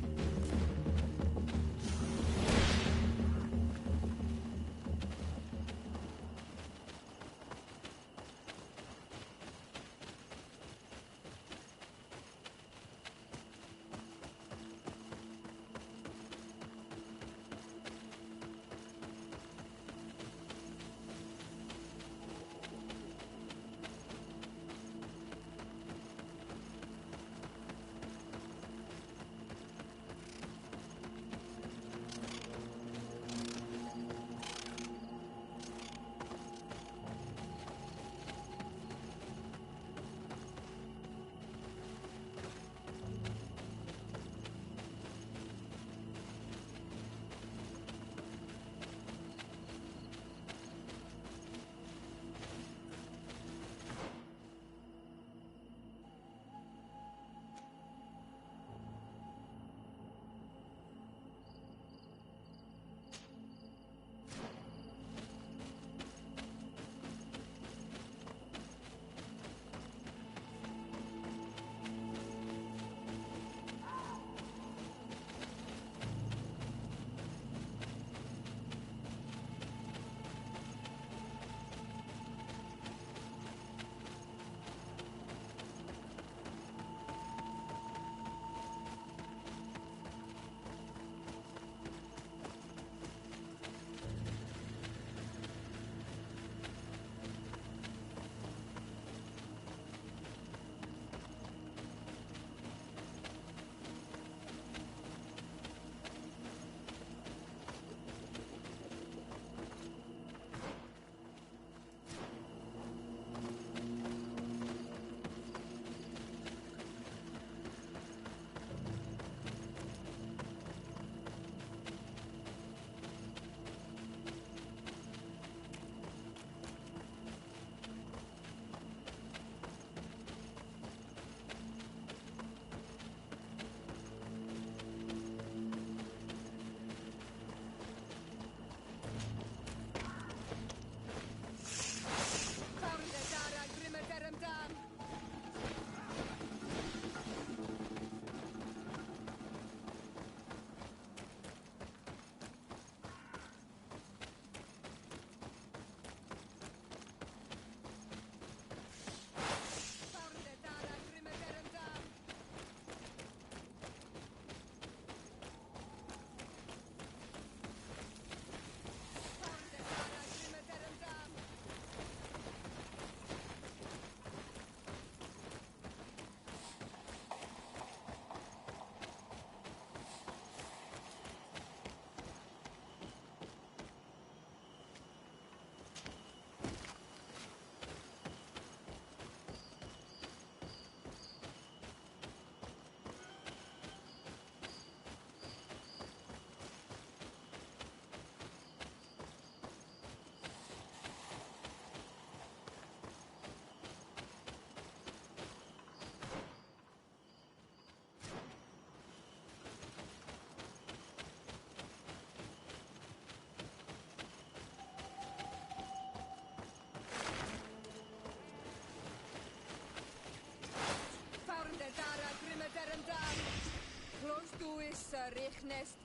Close to is Rechnest.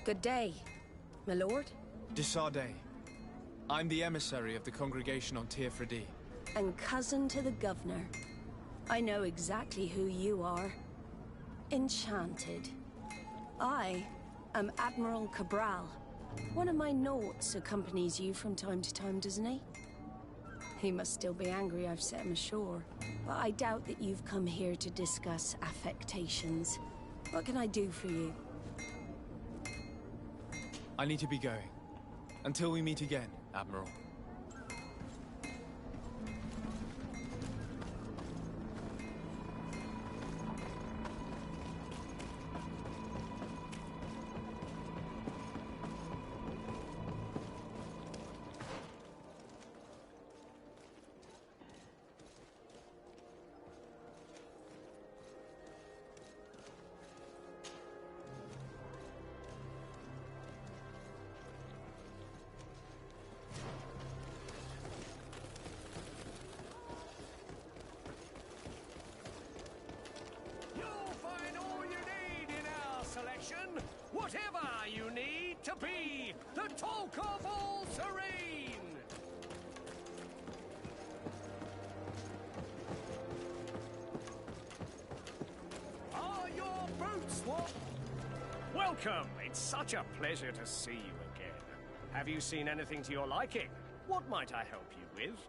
Good day, my lord. Desarde. I'm the emissary of the congregation on Tir Fredi. And cousin to the governor. I know exactly who you are. Enchanted. I am Admiral Cabral. One of my Nauts accompanies you from time to time, doesn't he? He must still be angry I've set him ashore. But I doubt that you've come here to discuss affectations. What can I do for you? I need to be going. Until we meet again, Admiral. Whatever you need to be the talk of all Serene! Are your boots what? Welcome! It's such a pleasure to see you again. Have you seen anything to your liking? What might I help you with?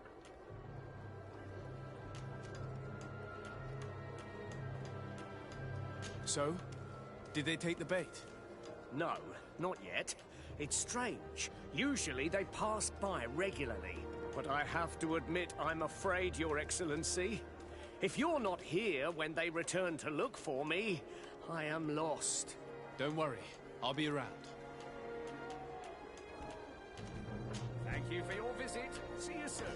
So? Did they take the bait? No, not yet. It's strange. Usually they pass by regularly. But I have to admit, I'm afraid, Your Excellency. If you're not here when they return to look for me, I am lost. Don't worry. I'll be around. Thank you for your visit. See you soon.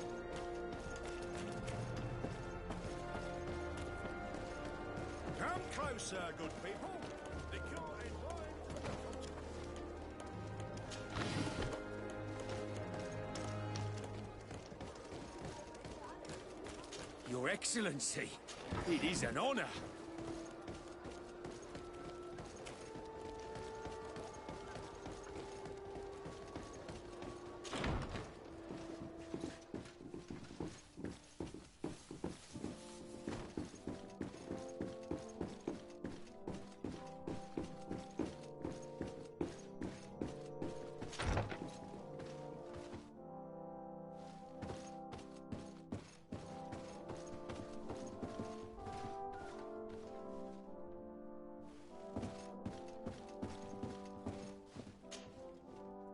Come closer, good people. The court in line. Your Excellency, it is an honor.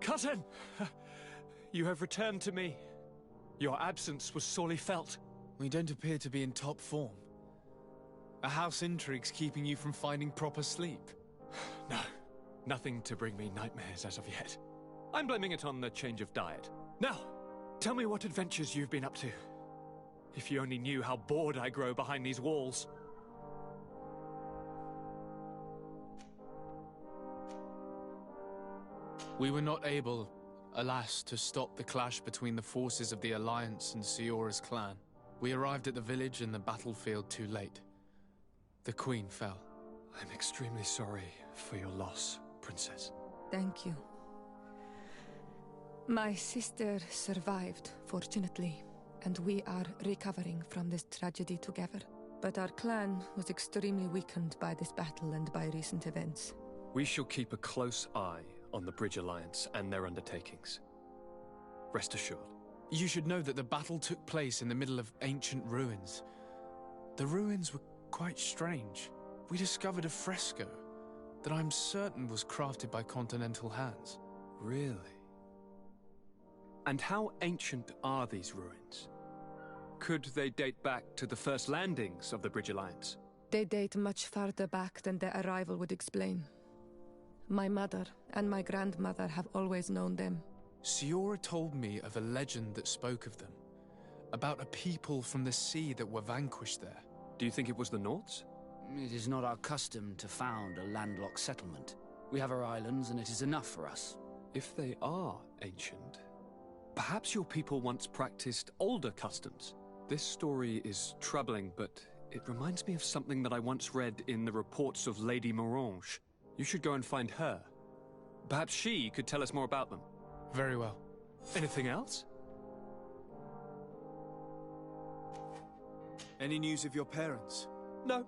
Cousin! You have returned to me. Your absence was sorely felt. We don't appear to be in top form. A house intrigue's keeping you from finding proper sleep. No, nothing to bring me nightmares as of yet. I'm blaming it on the change of diet. Now, tell me what adventures you've been up to. If you only knew how bored I grow behind these walls. We were not able, alas, to stop the clash between the forces of the Alliance and Siora's clan. We arrived at the village and the battlefield too late. The Queen fell. I'm extremely sorry for your loss, Princess. Thank you. My sister survived, fortunately, and we are recovering from this tragedy together. But our clan was extremely weakened by this battle and by recent events. We shall keep a close eye on the Bridge Alliance and their undertakings. Rest assured. You should know that the battle took place in the middle of ancient ruins. The ruins were quite strange. We discovered a fresco that I'm certain was crafted by continental hands. Really? And how ancient are these ruins? Could they date back to the first landings of the Bridge Alliance? They date much farther back than their arrival would explain. My mother and my grandmother have always known them. Siora told me of a legend that spoke of them, about a people from the sea that were vanquished there. Do you think it was the Nauts? It is not our custom to found a landlocked settlement. We have our islands, and it is enough for us. If they are ancient, perhaps your people once practiced older customs. This story is troubling, but it reminds me of something that I once read in the reports of Lady Morange. You should go and find her. Perhaps she could tell us more about them. Very well. Anything else? Any news of your parents? No.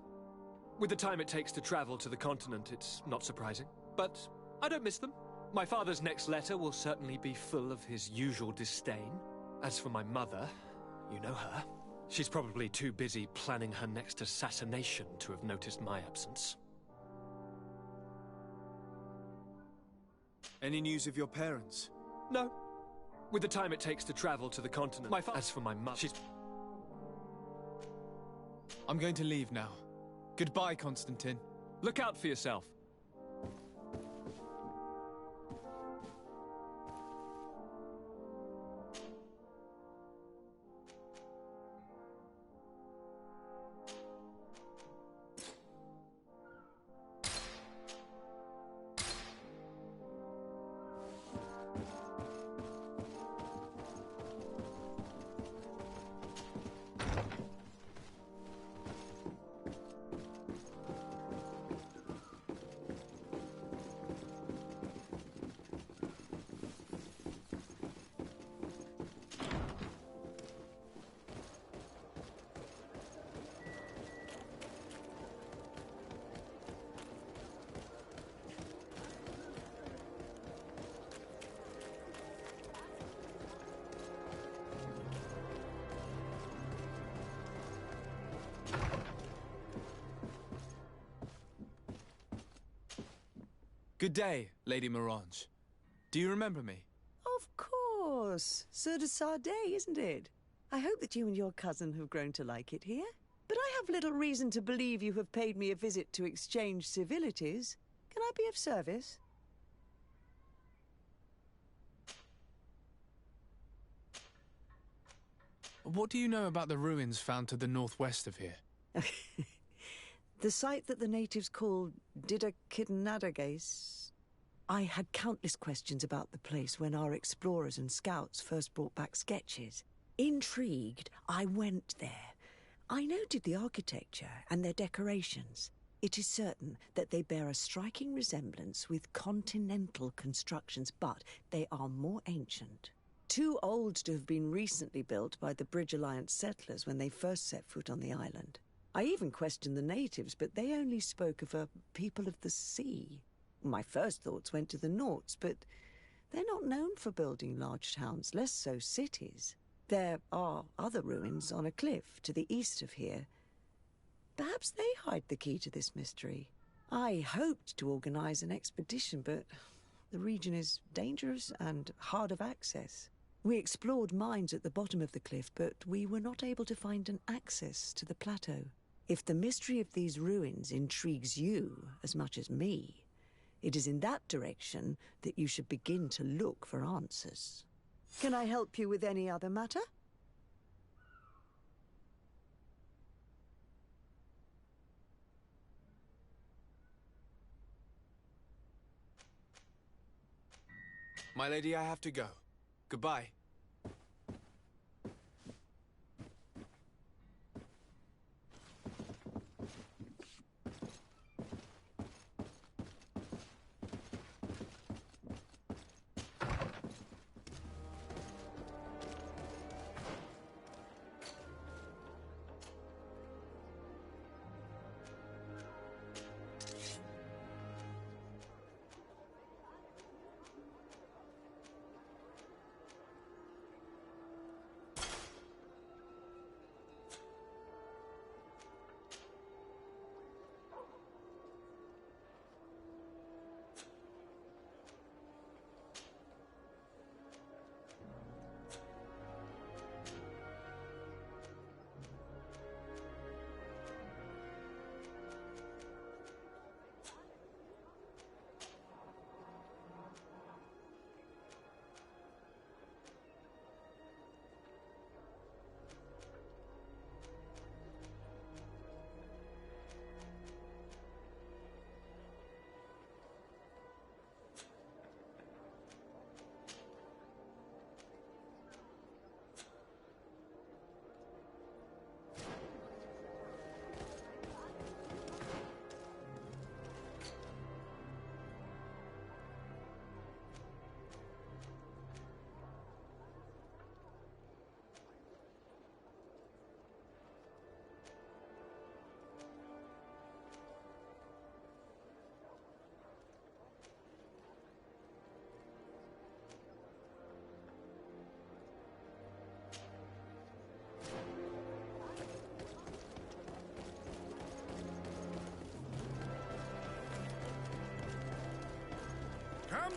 With the time it takes to travel to the continent, it's not surprising. But I don't miss them. My father's next letter will certainly be full of his usual disdain. As for my mother, you know her. She's probably too busy planning her next assassination to have noticed my absence. Any news of your parents? No. With the time it takes to travel to the continent, as for my mother, she's... I'm going to leave now. Goodbye, Constantine. Look out for yourself. Good day, Lady Morange. Do you remember me? Of course. Sir de Sardet, isn't it? I hope that you and your cousin have grown to like it here. But I have little reason to believe you have paid me a visit to exchange civilities. Can I be of service? What do you know about the ruins found to the northwest of here? The site that the natives call Didakidnadagase. I had countless questions about the place when our explorers and scouts first brought back sketches. Intrigued, I went there. I noted the architecture and their decorations. It is certain that they bear a striking resemblance with continental constructions, but they are more ancient. Too old to have been recently built by the Bridge Alliance settlers when they first set foot on the island. I even questioned the natives, but they only spoke of a people of the sea. My first thoughts went to the Nauts, but they're not known for building large towns, less so cities. There are other ruins on a cliff to the east of here. Perhaps they hide the key to this mystery. I hoped to organize an expedition, but the region is dangerous and hard of access. We explored mines at the bottom of the cliff, but we were not able to find an access to the plateau. If the mystery of these ruins intrigues you as much as me, it is in that direction that you should begin to look for answers. Can I help you with any other matter? My lady, I have to go. Goodbye.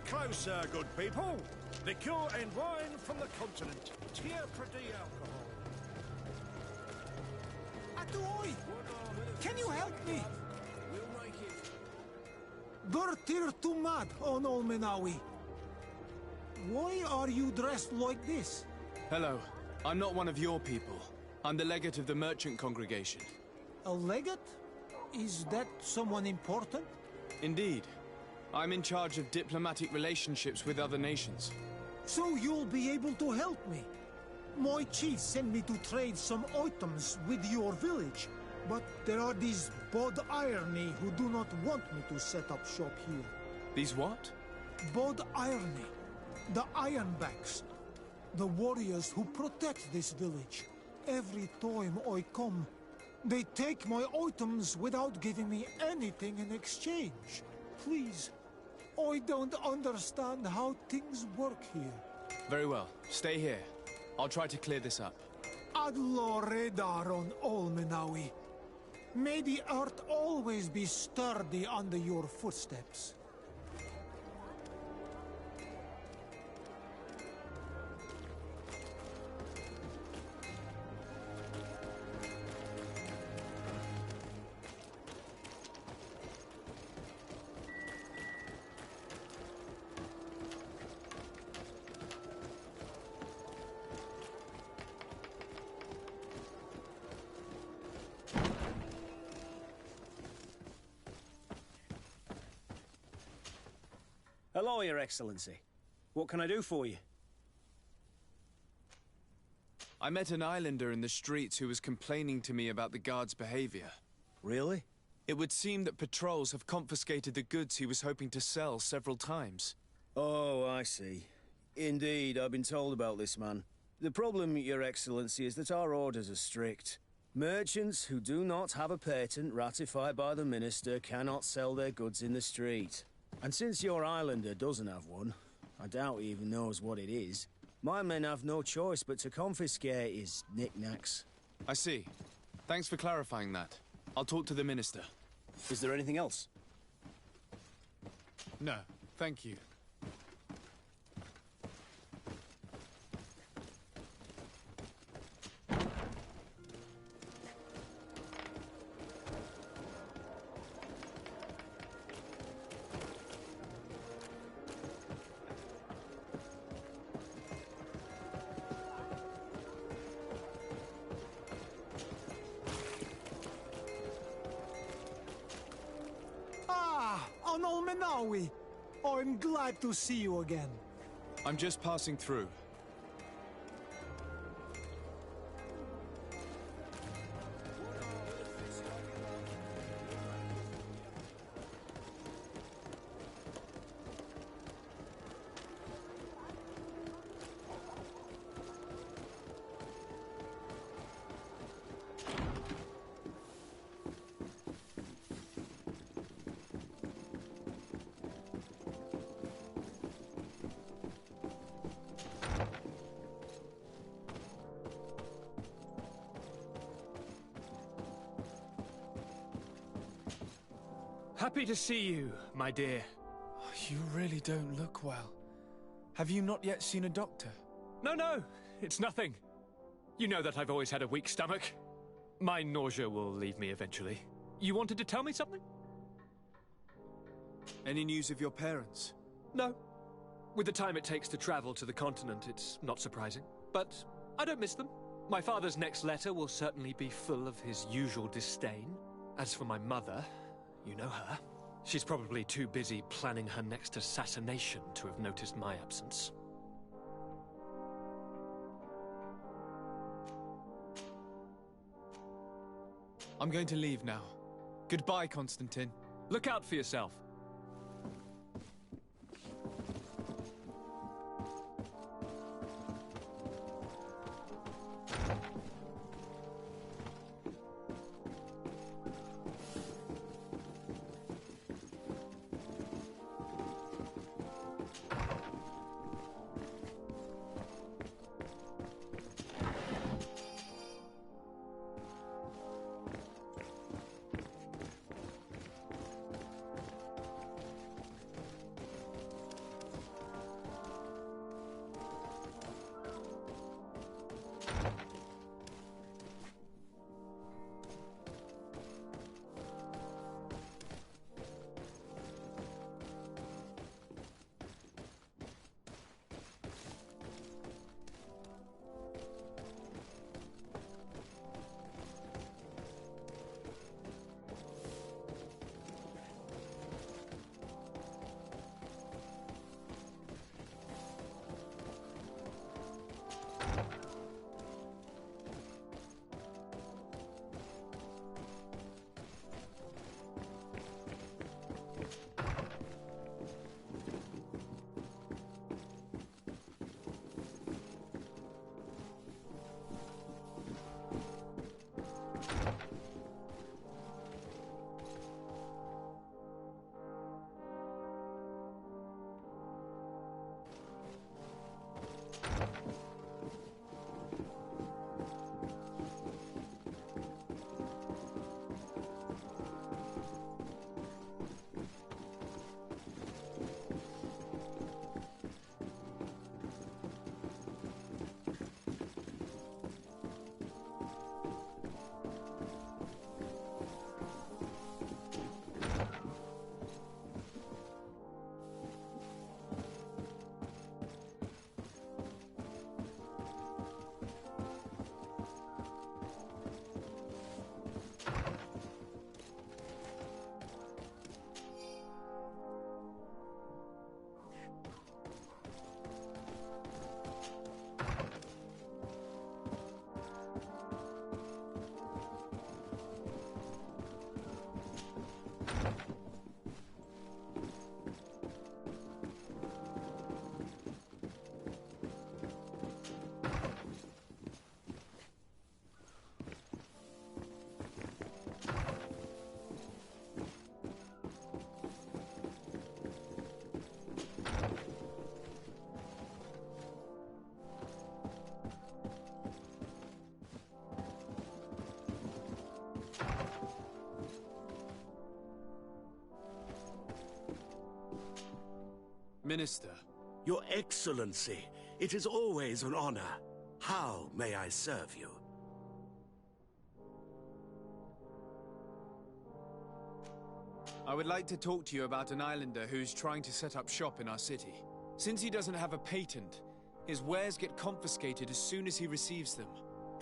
closer, good people. Liqueur and wine from the continent. Tier Pradi alcohol. Atuoi! Can you help me? Dortir Tumad on Olmenawi. Why are you dressed like this? Hello. I'm not one of your people. I'm the legate of the merchant congregation. A legate? Is that someone important? Indeed. I'm in charge of diplomatic relationships with other nations. So you'll be able to help me. My chief sent me to trade some items with your village, but there are these Bod Irony who do not want me to set up shop here. These what? Bod Irony. The Ironbacks. The warriors who protect this village. Every time I come, they take my items without giving me anything in exchange. Please, I don't understand how things work here. Very well. Stay here. I'll try to clear this up. Adlo Redar on Olmenawi. May the earth always be sturdy under your footsteps. Hello, Your Excellency. What can I do for you? I met an islander in the streets who was complaining to me about the guard's behavior. Really? It would seem that patrols have confiscated the goods he was hoping to sell several times. Oh, I see. Indeed, I've been told about this man. The problem, Your Excellency, is that our orders are strict. Merchants who do not have a patent ratified by the Minister cannot sell their goods in the street. And since your islander doesn't have one, I doubt he even knows what it is, my men have no choice but to confiscate his knickknacks. I see. Thanks for clarifying that. I'll talk to the Minister. Is there anything else? No, thank you. Olmenawi, I'm glad to see you again. I'm just passing through. Happy to see you, my dear. You really don't look well. Have you not yet seen a doctor? No, it's nothing. You know that I've always had a weak stomach. My nausea will leave me eventually. You wanted to tell me something? Any news of your parents? No. With the time it takes to travel to the continent, it's not surprising. But I don't miss them. My father's next letter will certainly be full of his usual disdain. As for my mother, you know her. She's probably too busy planning her next assassination to have noticed my absence. I'm going to leave now. Goodbye, Constantine. Look out for yourself. Minister. Your Excellency, it is always an honor. How may I serve you? I would like to talk to you about an islander who's trying to set up shop in our city. Since he doesn't have a patent, his wares get confiscated as soon as he receives them.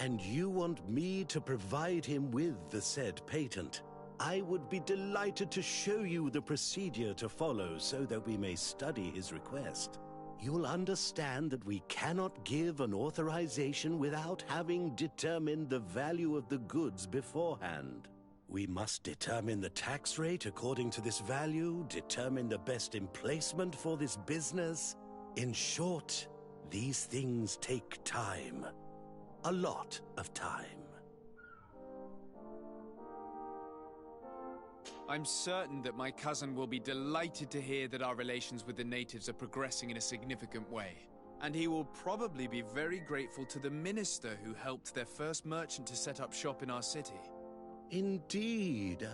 And you want me to provide him with the said patent? I would be delighted to show you the procedure to follow so that we may study his request. You'll understand that we cannot give an authorization without having determined the value of the goods beforehand. We must determine the tax rate according to this value, determine the best emplacement for this business. In short, these things take time. A lot of time. I'm certain that my cousin will be delighted to hear that our relations with the natives are progressing in a significant way. And he will probably be very grateful to the minister who helped their first merchant to set up shop in our city. Indeed.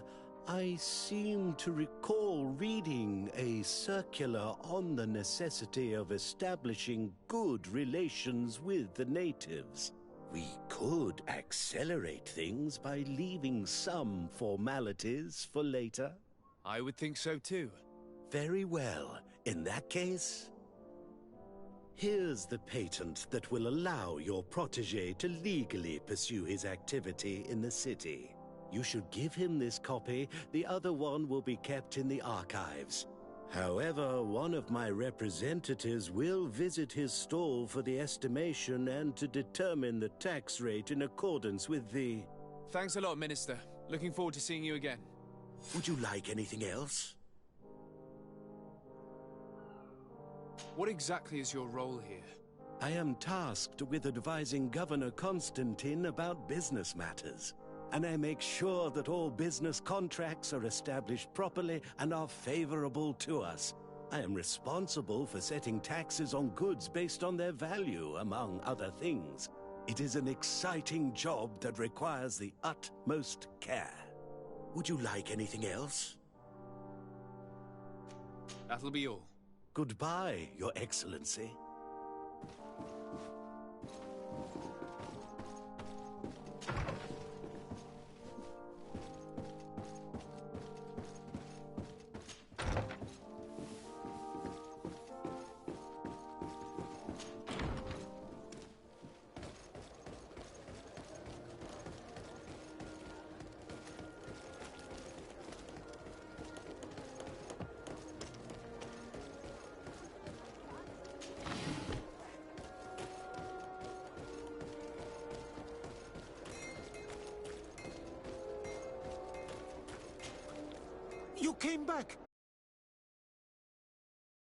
I seem to recall reading a circular on the necessity of establishing good relations with the natives. We could accelerate things by leaving some formalities for later. I would think so too. Very well. In that case, here's the patent that will allow your protege to legally pursue his activity in the city. You should give him this copy. The other one will be kept in the archives. However, one of my representatives will visit his stall for the estimation and to determine the tax rate in accordance with the... Thanks a lot, Minister. Looking forward to seeing you again. Would you like anything else? What exactly is your role here? I am tasked with advising Governor Constantine about business matters. And I make sure that all business contracts are established properly and are favorable to us. I am responsible for setting taxes on goods based on their value, among other things. It is an exciting job that requires the utmost care. Would you like anything else? That'll be all. Goodbye, Your Excellency. You came back!